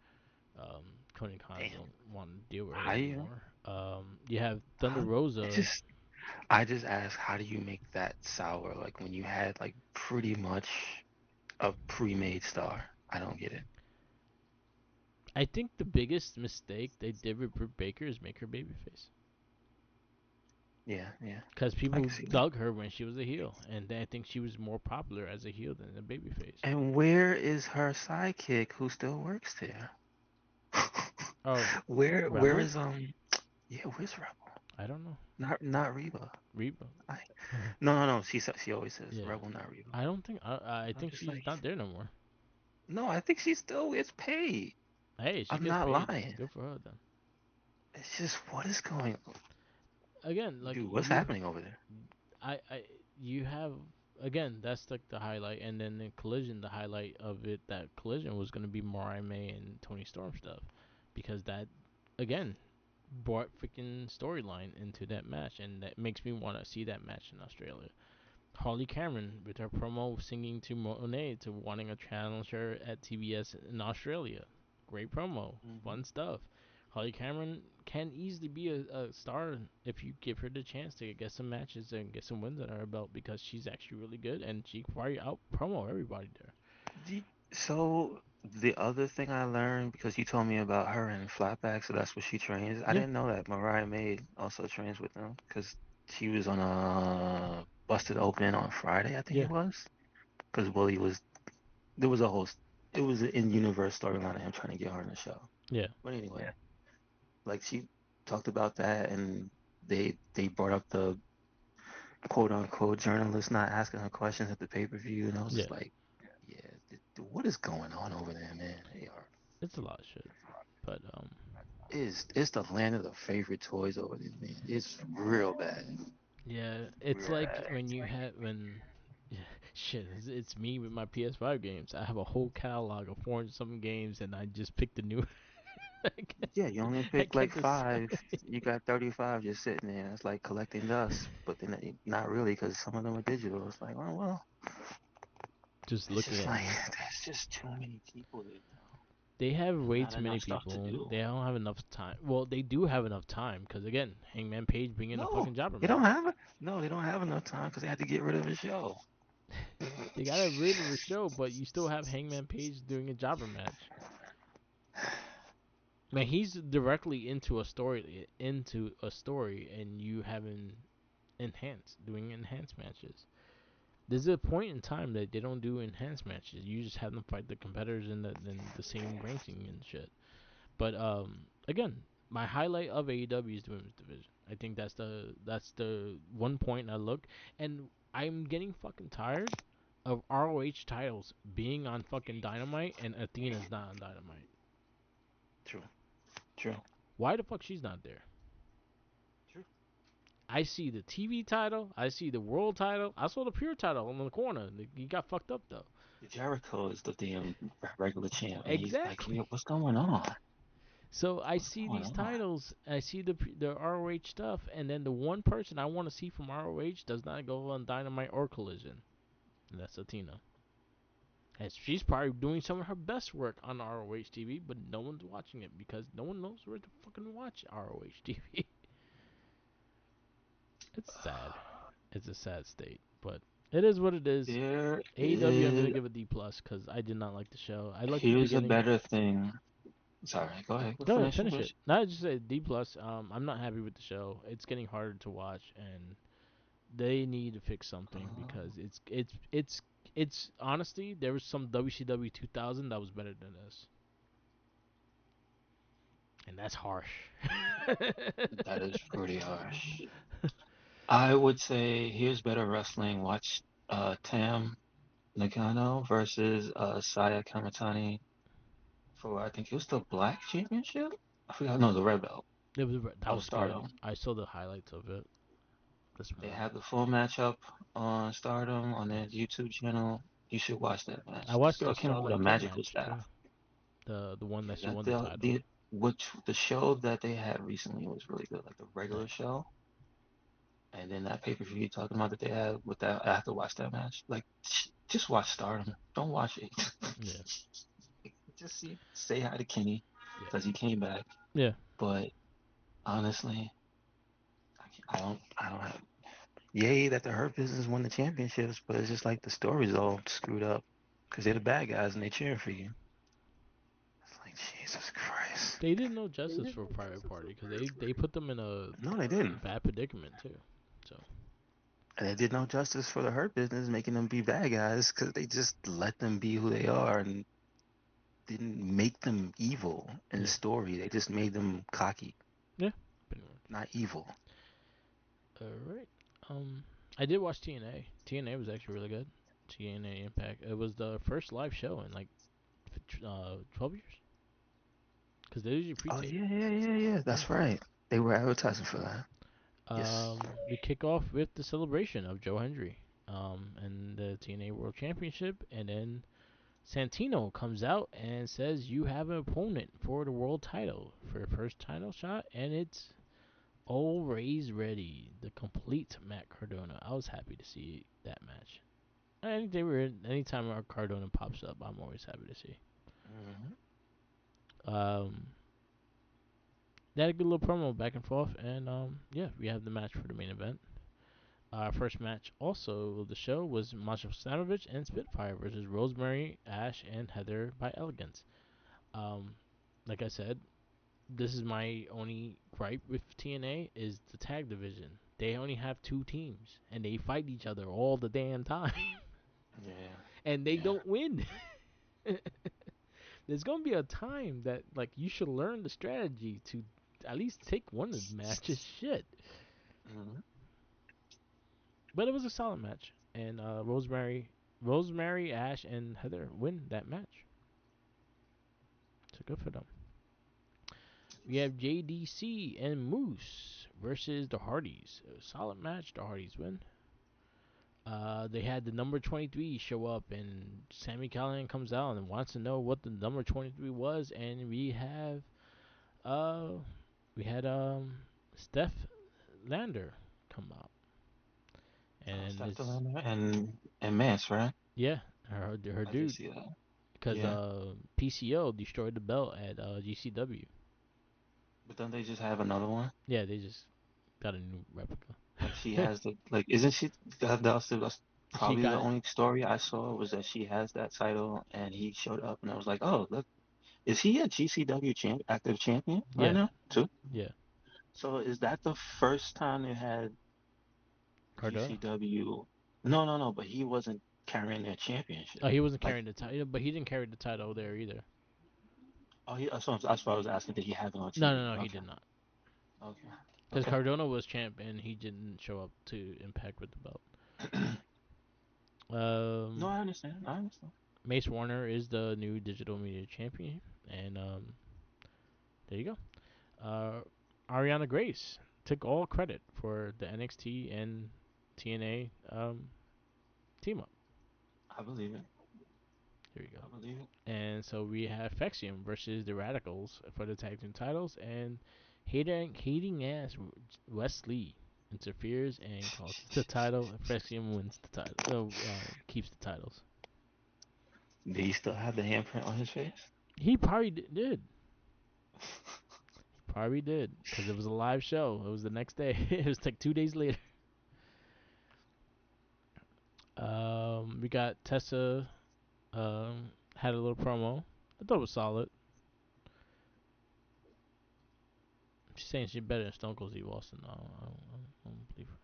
Tony Khan Damn. don't want to deal with her How do you? anymore. You have Thunder How? I Rosa. just I just ask, how do you make that sour? Like when you had like pretty much a pre-made star. I don't get it. I think the biggest mistake they did with Britt Baker is make her babyface. Yeah, yeah. Because I people can see that. dug her when she was a heel, and I think she was more popular as a heel than a babyface. And where is her sidekick who still works there? Oh, Where Rebel? is yeah, where's Rebel? I don't know. Not Reba. Reba. I no. She always says Yeah. Rebel, not Reba. I don't think. I I'm think just she's like, not there no more. no, I think she still gets paid. Hey, she I'm gets not paid. lying. Good for her then. It's just what is going on? Again, like Dude, what's happening over there? I, you have again. That's like the highlight, and then the collision. The highlight of it, that collision was gonna be Mariah May and Tony Storm stuff, because that, again, brought freaking storyline into that match, and that makes me want to see that match in Australia. Harley Cameron with her promo singing to Monet to wanting a challenger at TBS in Australia. Great promo, Hmm. fun stuff. Harley Cameron can easily be a star if you give her the chance to get some matches and get some wins under her belt because she's actually really good and she can probably out promo everybody there. So the other thing I learned because you told me about her and Flatback, so that's what she trains. I Yeah, didn't know that Mariah May also trains with them because she was on a Busted Open on Friday, I think yeah, it was. Because Willie was there was a whole it was an in-universe storyline of him trying to get her in the show. yeah, But anyway, yeah, like she talked about that and they brought up the quote unquote journalist not asking her questions at the pay-per-view, and I was yeah. just like, yeah, what is going on over there, man? They are It's a lot of shit, but is it's the land of the favorite toys over there, man. It's real bad, yeah, it's real like bad. when you had when yeah, shit, it's me with my PS5 games. I have a whole catalog of 400 something games, and I just picked the new. Yeah, you only I pick like kept the five. You got 35 just sitting there. It's like collecting dust, but then not really because some of them are digital. It's like, oh well, just it's looking just at like me. there's just too many people there now. They have There's way not too many enough stuff to people. do. They don't have enough time. Well, they do have enough time because again, Hangman Page bringing a No, fucking jobber they don't match. have it. No, they don't have enough time because they had to get rid of the show. They got rid of the show, but you still have Hangman Page doing a jobber match. Man, he's directly into a story, and you haven't doing enhanced matches. There's a point in time that they don't do enhanced matches. You just have them fight the competitors in the same ranking and shit. But again, my highlight of AEW is the women's division. I think that's the one point I look, and I'm getting fucking tired of ROH titles being on fucking Dynamite and Athena's not on Dynamite. True, true, Why the fuck she's not there? true. I see the TV title, I see the world title, I saw the pure title on the corner. He got fucked up though. Jericho is the damn regular champ, and he's like, Exactly. what's going on? So I What's see going these on? titles, I see the ROH stuff, and then the one person I want to see from ROH does not go on Dynamite or Collision, and that's Athena. And she's probably doing some of her best work on ROH TV, but no one's watching it because no one knows where to fucking watch ROH TV. It's sad. It's a sad state, but it is what it is. There AEW, I'm gonna is. give a D plus because I did not like the show. I liked the Here's a beginning. better thing. Sorry, go ahead. Go Go ahead, finish your finish it. wish. No, I just say D plus. I'm not happy with the show. It's getting harder to watch, and they need to fix something Um, because it's honestly there was some WCW 2000 that was better than this, and that's harsh. that is pretty harsh. I would say here's better wrestling. Watch Tam Nakano versus Saya Kamatani for I think it was the Black Championship. I forgot. No, the Red Belt That of was good. Stardom. I saw the highlights of it this They morning. have the full matchup on Stardom on their YouTube channel. You should watch that I match. This watched the girl came out with a Starlight Kid magical match too. staff. The one Yeah, that she that won the title. the which the show that they had recently was really good, like the Yeah, regular show, and then that pay-per-view you're talking about that they had with that. I have to watch that match. Like, just watch Stardom. Don't watch it. yeah, Just say hi to Kenny yeah, because he came back. yeah. But honestly, I don't have. Yay that the Hurt Business won the championships, but it's just like the story's all screwed up because they're the bad guys and they cheering for you. It's like Jesus Christ. They did no justice for Private Party because they put them in a No, they didn't. bad predicament too. So And they did no justice for the Hurt Business, making them be bad guys because they just let them be who they are and didn't make them evil in the yeah, story. They just made them cocky, yeah, pretty much. not evil. All right. I did watch TNA. TNA was actually really good. TNA Impact. It was the first live show in like 12 years because they usually Oh pre-tape. yeah. Yeah. That's right. They were advertising for that. Yes. We kick off with the celebration of Joe Hendry, and the TNA World Championship, and then Santino comes out and says you have an opponent for the world title for your first title shot, and it's always ready. The complete Matt Cardona. I was happy to see that match. Anytime our Cardona pops up, I'm always happy to see. Hmm. Um, they had a good little promo back and forth, and yeah, we have the match for the main event. Our first match also of the show was Masha Stanovich and Spitfire versus Rosemary, Ash, and Heather by Elegance. Um, like I said, this is my only gripe with TNA is the tag division. They only have two teams, and they fight each other all the damn time, Yeah. and they Yeah. don't win. There's gonna be a time that like you should learn the strategy to at least take one of the matches. Shit, Hmm. but it was a solid match, and Rosemary, Ash, and Heather win that match. So good for them. We have JDC and Moose versus the Hardys. A solid match. The Hardys win. They had the number 23 show up, and Sammy Callahan comes out and wants to know what the number 23 was, and uh we had Steph Lander come out, and Steph it's Delaney and Mance, right? yeah her I did dude see that. because Yeah. PCO destroyed the belt at GCW. But don't they just have another one? Yeah, they just got a new replica. Like she has the like, isn't she? That's She probably the got only story I saw was that she has that title and he showed up and I was like, oh look, is he a GCW active champion right yeah now too? yeah So is that the first time they had Cardona. GCW? No, but he wasn't carrying their championship. Oh, he wasn't Like, carrying the title, but he didn't carry the title there either. oh, that's what I was asking. Did he have it on No, TV? no, no, he Okay, did not. okay, Because okay. Cardona was champ and he didn't show up to Impact with the belt. No, Um, I understand. I understand. Mace Warner is the new digital media champion, and there you go. Uh, Ariana Grace took all credit for the NXT and TNA team up. I believe it. Here we go. I believe it. And so we have Fexium versus the Radicals for the tag team titles, and hating ass Wesley interferes and costs the title. Fexium wins the title. Keeps the titles. Did he still have the handprint on his face? He probably did. Probably did because it was a live show. It was the next day. It was like 2 days later. We got Tessa. Had a little promo. I thought it was solid. She's saying she's better than Stone Cold Steve Austin. No, I don't believe her.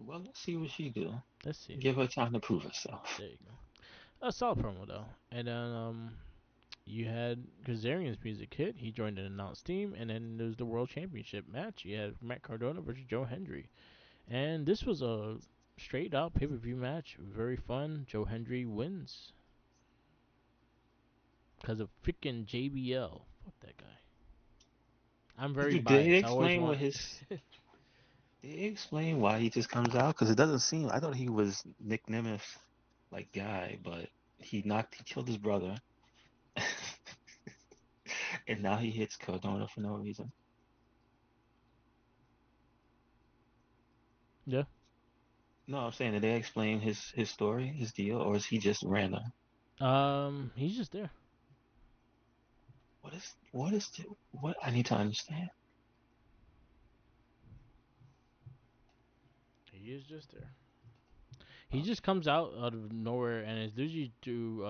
Well, let's see what she do. Let's see. Give her time to prove herself. There you go. A solid promo though. And then you had Kazarian's music hit. He joined an announced team, and then there was the World Championship match. You had Matt Cardona versus Joe Hendry, and this was a straight out pay per view match. Very fun. Joe Hendry wins because of freaking JBL. Fuck that guy. I'm very Did he biased. I always explain what want. his? Did he explain why he just comes out? Because it doesn't seem. I thought he was Nick Nemeth like guy, but he killed his brother, and now he hits Cardona for no reason. Yeah. No, I'm saying, did they explain his story, his deal, or is he just random? He's just there. What I need to understand? He is just there. He Okay, just comes out of nowhere and is usually do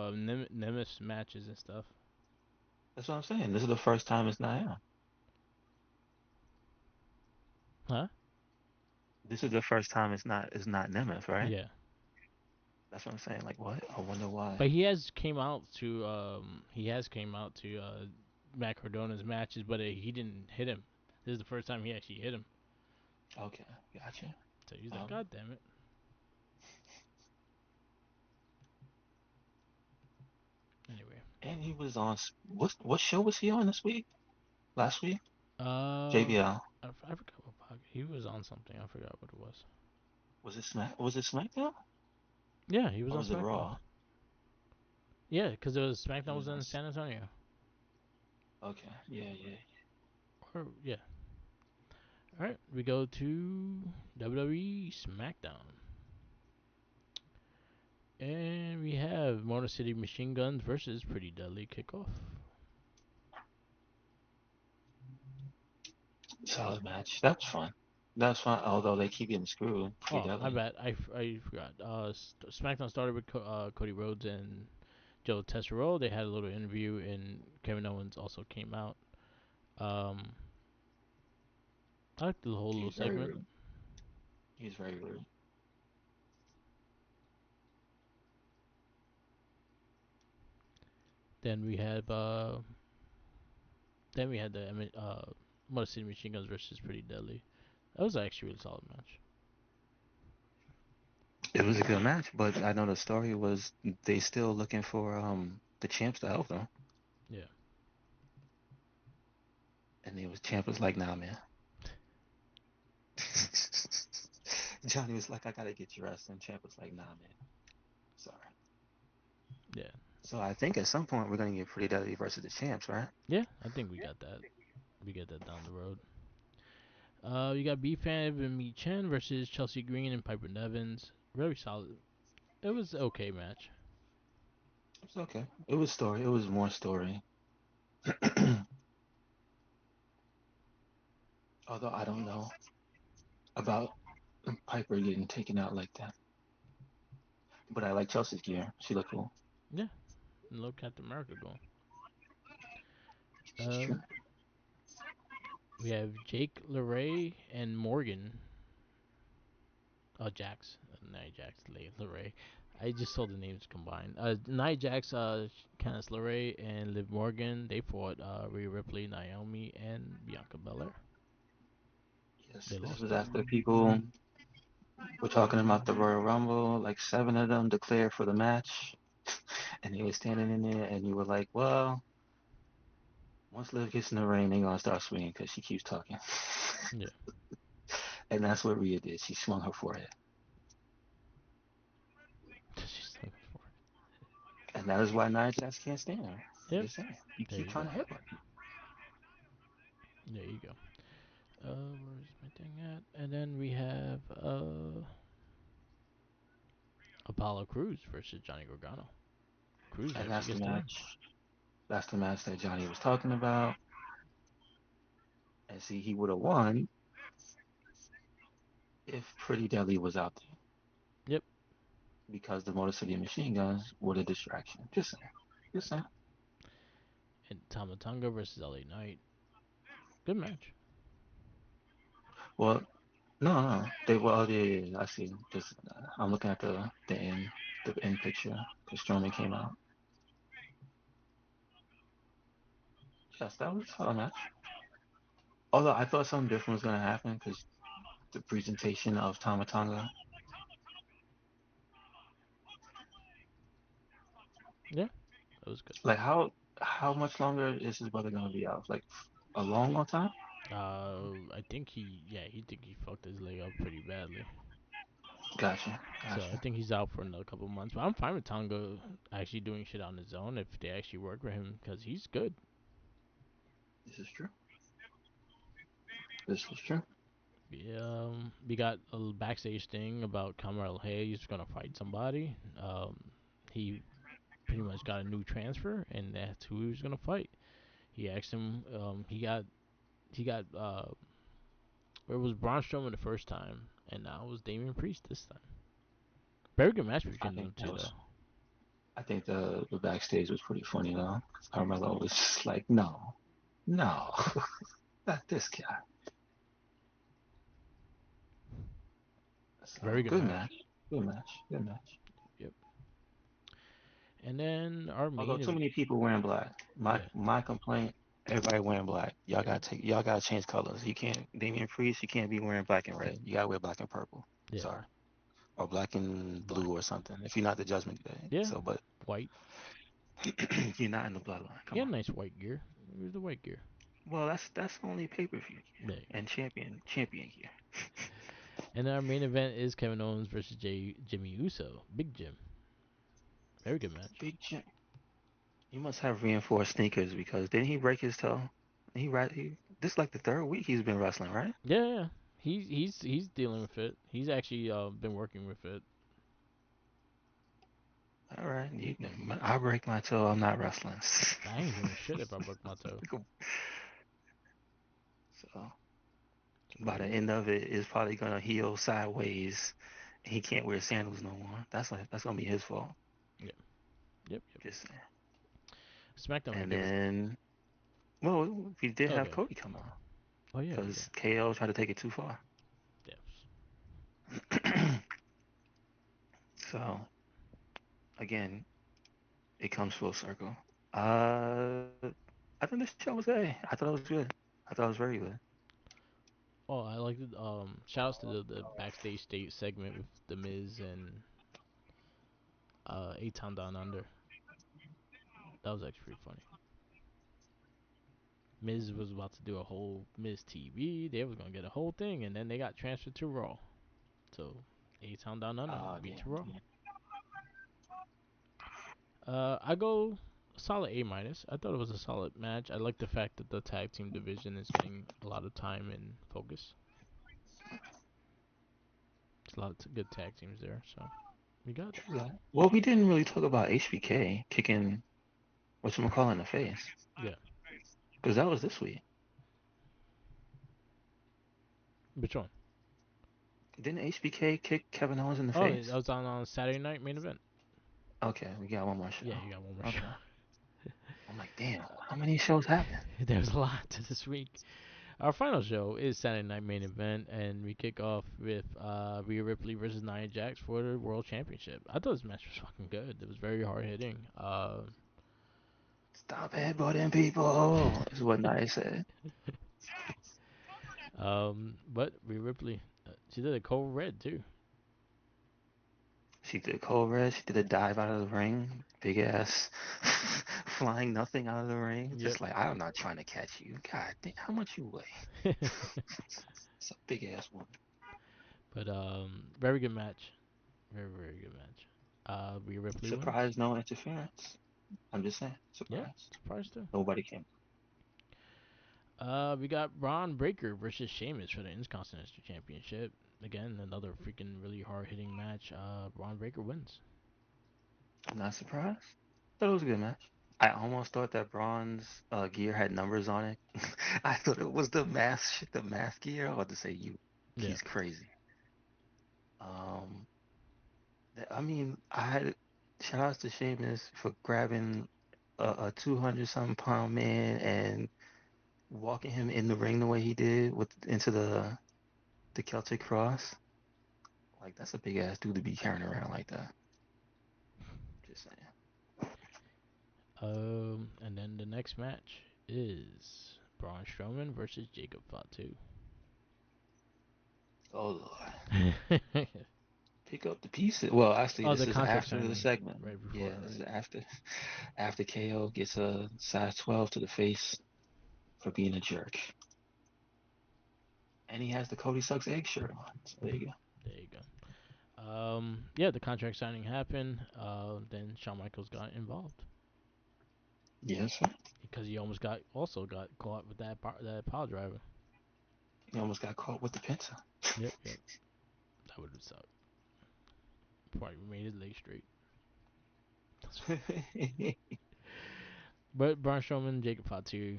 Nemeth's matches and stuff. that's what I'm saying. This is the first time it's not him. Huh? This is the first time it's not Nemeth, right? Yeah. That's what I'm saying. Like what? I wonder why. But he has came out to Matt Cardona's matches, but he didn't hit him. This is the first time he actually hit him. Okay, gotcha. So he's like, Um, God damn it. Anyway. and he was on what show was he on this week? Last week? Uh JBL. I forgot what pocket. He was on something. I forgot what it was. Was it SmackDown? Yeah, he was Or on was it SmackDown. Raw? Yeah, because it was He SmackDown was was on. in San Antonio. Okay, yeah, yeah. Or yeah. All right, we go to WWE SmackDown, and we have Motor City Machine Guns versus Pretty Deadly kickoff. Solid match. That was fun. That was fun. Although they keep getting screwed pretty Oh, my deadly. bad. I forgot. SmackDown started with Cody Rhodes and Joe Tessero. They had a little interview, and Kevin Owens also came out. Um, I liked the whole little He's very segment. rude. He's very rude. Then we had the Motor City Machine Guns versus Pretty Deadly. That was actually a really solid match. It was a good match, but I know the story was they still looking for the champs to help them, Yeah. and the champ was like, "Nah, man." Johnny was like, "I gotta get dressed," and champ was like, "Nah, man. Sorry." Yeah. So I think at some point we're gonna get Pretty Deadly versus the champs, right? Yeah, I think we got that. We get that down the road. You got B Fan and Mi Chen versus Chelsea Green and Piper Nevins. Very solid. It was okay match. It's okay. It was story. It was more story. Although I don't know about Piper getting taken out like that. But I like Chelsea's gear. She looked cool. Yeah, and look Captain America going. It's true. Um, we have Jake LeRae and Morgan. Oh, Jax, Nia Jax, LeRae. I just saw the names combined. Nia Jax, Candice LeRae, and Liv Morgan. They fought Rhea Ripley, Naomi, and Bianca Belair. Yes, They this lost was though. after people were talking about the Royal Rumble. Like seven of them declared for the match, and they were standing in there, and you were like, "Well, once Liv gets in the ring, they gonna start swinging because she keeps talking." Yeah, And that's what Rhea did. She swung her forehead, she's looking for it. and that is why Nia Jax can't stand her. I'm Yep, just saying, you there keep you trying go. to headbutt me. There you go. Where's my thing at? And then we have Apollo Cruz versus Johnny Gargano. And cruiserweight. He that's the gets the win. match. That's the match that Johnny was talking about. And see, he would have won if Pretty Deadly was out there Yep. because the Motor City Machine Guns were the distraction. Just saying. Just saying. And Tamatonga versus LA Knight. Good match. Well, no, no. They well, yeah, yeah, yeah, I see. Just I'm looking at the end picture. The Strowman came out. Yes, that was a solid match. Although I thought something different was gonna happen because the presentation of Tamatanga. Yeah, that was good. Like how much longer is his brother gonna be out? Like a long, long time? I think he fucked his leg up pretty badly. Gotcha, So I gotcha. think he's out for another couple months. But I'm fine with Tonga actually doing shit on his own if they actually work with him because he's good. This is true. This is true. We got a backstage thing about Kamal Hayes gonna fight somebody. He pretty much got a new transfer, and that's who he was gonna fight. He asked him. He got where was Braun Strowman the first time, and now it was Damian Priest this time. Very good match I between think them that two was. though. I think the backstage was pretty funny though. 'Cause Carmelo was just like, no, no, not this guy. So Very good good match. match. Good match. Good match. Yep. And then our Although main too event. many people wearing black. My Yeah. my complaint, everybody wearing black. Yep. Y'all gotta change colors. You can't Damian Priest, you can't be wearing black and red. You gotta wear black and purple. Yeah. Sorry. Or black and Black. blue or something. If you're not the Judgment Day. Yeah. So but White. you're not in the bloodline. He Come had on. nice white gear. It was the white gear. Well that's only pay-per-view gear There you go. and champion gear. And our main event is Kevin Owens versus Jimmy Uso. Big Jim. Very good match. Big Jim. He must have reinforced sneakers because didn't he break his toe? He this is like the third week he's been wrestling, right? Yeah, yeah. He's dealing with it. He's actually been working with it. All right. I break my toe, I'm not wrestling. I ain't doing shit if I broke my toe. So So by the yeah, end of it, it's probably gonna heal sideways. He can't wear sandals no more. That's gonna be his fault. yep, yep, yep. Just saying. SmackDown we And get with. then, well, we did have Okay. Cody come out Oh yeah, we did. because KO tried to take it too far. Yes. So again, it comes full circle. Uh, I think this show was good. I thought it was good. I thought it was very good. Oh, I like it. Shout outs to the backstage state segment with the Miz and Aton Down Under. That was actually pretty funny. Miz was about to do a whole Miz TV. They was gonna get a whole thing, and then they got transferred to Raw. So Aton Down Under beat to Damn, Raw. damn. I go solid A minus. I thought it was a solid match. I like the fact that the tag team division is getting a lot of time and focus. There's a lot of good tag teams there, so we got it. True that. Well, we didn't really talk about HBK kicking whatchamacallit in the face Yeah. because that was this week. Which one? Didn't HBK kick Kevin Owens in the Oh, that face? was on Saturday night main event. Okay, we got one more show. Yeah, you got one more show. Okay. I'm like, damn, how many shows happen? There's a lot to this week. Our final show is Saturday night main event, and we kick off with Rhea Ripley versus Nia Jax for the World Championship. I thought this match was fucking good. It was very hard hitting. Stop headbutting people, is what Nia said. But Rhea Ripley, she did a cold red too. She did cold red. She did a dive out of the ring. Big ass flying nothing out of the ring. Yep. Just like, I'm not trying to catch you. God damn, how much you weigh? It's a big ass woman. But very good match. Very very good match. Rhea Ripley wins. Surprise, no interference. I'm just saying, Yeah, surprise. surprise too. Nobody came. We got Braun Breaker versus Sheamus for the Intercontinental Championship. Again, another freaking really hard hitting match. Braun Breaker wins. I'm not surprised. Thought it was a good match. I almost thought that Braun's gear had numbers on it. I thought it was the mask gear. I was about to say you, Yeah. he's crazy. Um, I mean, I had shout outs to Sheamus for grabbing a 200 something pound man and walking him in the ring the way he did with into the Celtic Cross. Like that's a big ass dude to be carrying around like that. Just saying. And then the next match is Braun Strowman versus Jacob Fatu. Oh Lord. Pick up the pieces. Well, actually, Oh, this the is contract after the signing segment. right before, Yeah, this is right? after KO gets a size 12 to the face for being a jerk, and he has the Cody Sucks egg shirt on. So there you go. There you go. Yeah, the contract signing happened. Then Shawn Michaels got involved Yes, sir. because he almost got caught with that pile driver. He almost got caught with the pincer. Yep, yep. That would have sucked. Probably made his leg straight. But Braun Strowman, Jacob Fatu,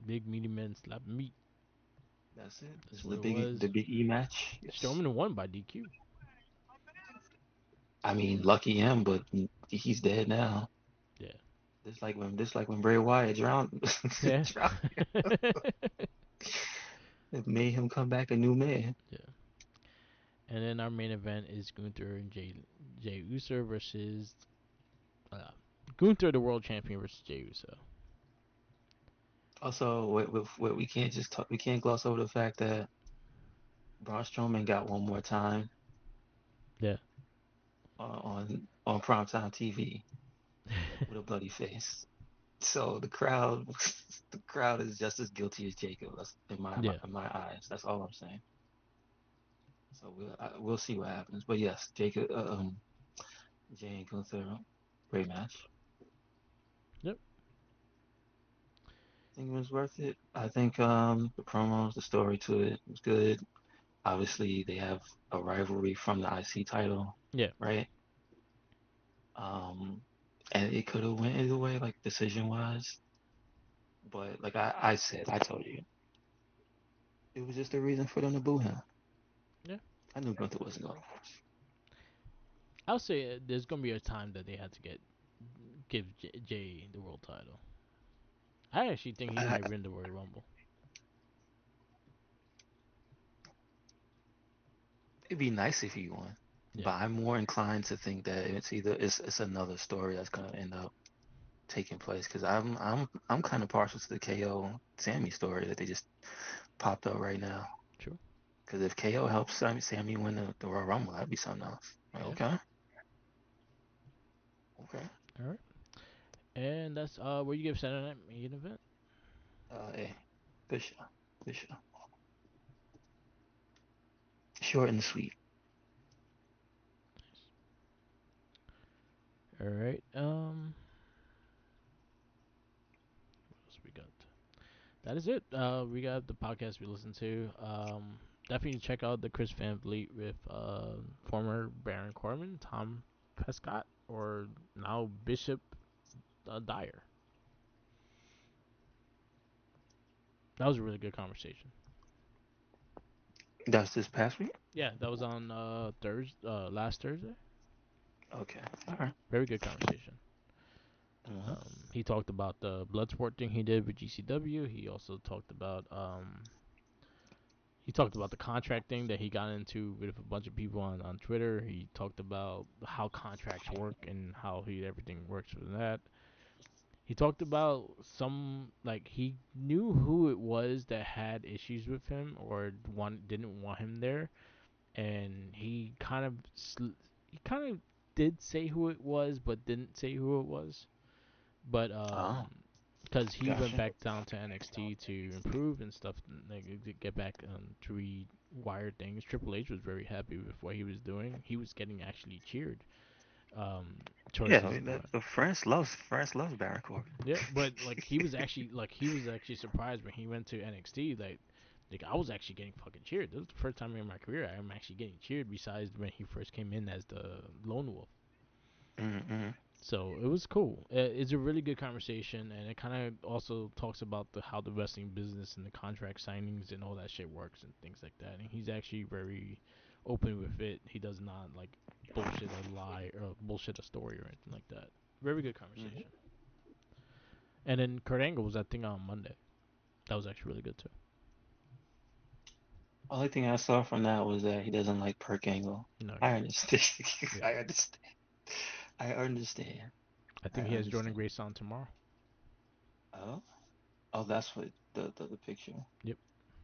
big meaty men slapping meat. That's it. This That's is what the it the was. big E match. Yes. Strowman won by DQ. I mean, lucky him, but he's dead now. Yeah. Just like when Bray Wyatt drowned, Yeah. drowned, it made him come back a new man. Yeah. And then our main event is Gunther and Jay Uso versus uh, Gunther, the world champion, versus Jay Uso. Also, we can't just talk, we can't gloss over the fact that Braun Strowman got one more time Yeah. on primetime TV with a bloody face. So the crowd the crowd is just as guilty as Jacob. That's Yeah. in my eyes. That's all I'm saying. So we'll see what happens. But yes, Jacob Jay and Gunther, great match. Yep. I think it was worth it. I think the promos, the story to it was good. Obviously, they have a rivalry from the IC title, Yeah. right? Um, and it could have went either way, like decision wise. But like I said, I told you, it was just a reason for them to boo him. Yeah. I knew Gunther wasn't going to lose. I'll say there's gonna be a time that they had to give Jay the world title. I actually think he I, might win the Royal Rumble. it'd be nice if he won, Yeah. but I'm more inclined to think that it's another story that's going to end up taking place because I'm kind of partial to the KO Sammy story that they just popped up right now. True. Because if KO helps Sammy win the Royal Rumble, that'd be something else. Like, Yeah. okay, okay. All right. And that's where you give Saturday Night main event. Hey, good show, good show. Short and sweet. All right. What else we got? That is it. We got the podcast we listened to. Definitely check out the Chris Van Vliet with former Baron Corbin, Tom Prescott, or now Bishop Dyer. That was a really good conversation. That's this past week. Yeah, that was on Thursday, last Thursday. Okay, all right. Very good conversation. Uh-huh. He talked about the blood sport thing he did with GCW. He also talked about the contract thing that he got into with a bunch of people on Twitter. He talked about how contracts work and how everything works with that. He talked about some like he knew who it was that had issues with him or didn't want him there, and he kind of did say who it was, but didn't say who it was. But Oh, because he went gotcha. back down to NXT to improve and stuff, like to get back to rewire things. Triple H was very happy with what he was doing. He was getting actually cheered towards Yeah, I his mean run. the France loves Baron Corbin. Yeah, but like he was actually surprised when he went to NXT. Like I was actually getting fucking cheered. This was the first time in my career I'm actually getting cheered. Besides when he first came in as the lone wolf. Mm-hmm. So it was cool. It's a really good conversation, and it kind of also talks about the how the wrestling business and the contract signings and all that shit works and things like that. And he's actually very open with it. He does not like bullshit a lie or bullshit a story or anything like that. Very good conversation. Hmm. And then Kurt Angle was that thing on Monday. That was actually really good too. Only thing I saw from that was that he doesn't like Perk Angle. No, I yeah, understand. yeah. I understand. I understand. I I think he has Jordan understand. Grace on tomorrow. Oh, oh, that's what the picture. Yep.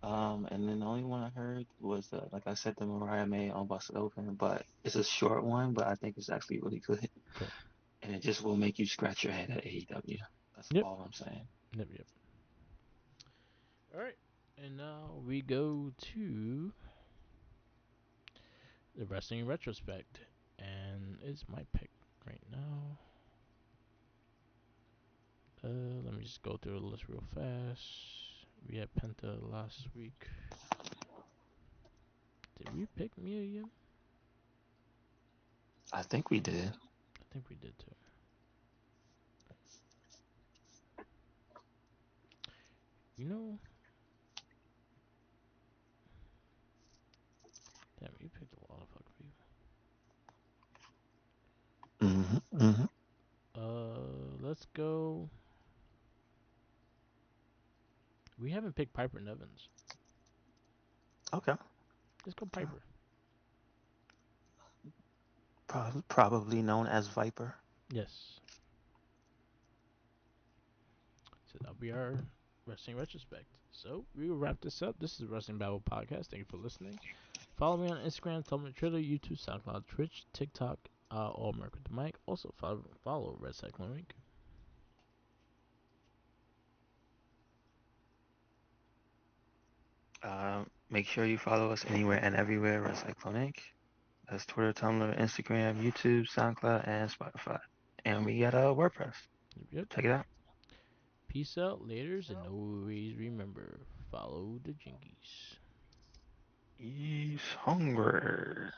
And then the only one I heard was like I said, the Mariah May on Busted Open, but it's a short one, but I think it's actually really good, Cool. and it just will make you scratch your head at AEW. That's Yep. all I'm saying. Yep. Yep. All right. And now we go to the wrestling retrospect, and it's my pick right now. Let me just go through the list real fast. We had Penta last week. Did we pick Mia Yim? I think we did. I think we did too. You know, damn, you picked a lot of fucking people. Hmm. Hmm. Let's go. We haven't picked Piper Nevins. Okay. Let's go Piper. Probably known as Viper. Yes. So that'll be our wrestling retrospect. So we will wrap this up. This is the Wrestling Babble Podcast. Thank you for listening. Follow me on Instagram, Tumblr, Twitter, YouTube, SoundCloud, Twitch, TikTok, all Mark with the Mic. Also follow Red Cyclone Inc. Make sure you follow us anywhere and everywhere. Recyclone Inc. That's Twitter, Tumblr, Instagram, YouTube, SoundCloud, and Spotify. And we got a WordPress. Yep, yep. Check it out. Peace out, laters, and always remember, follow the jinkies. He's hungry.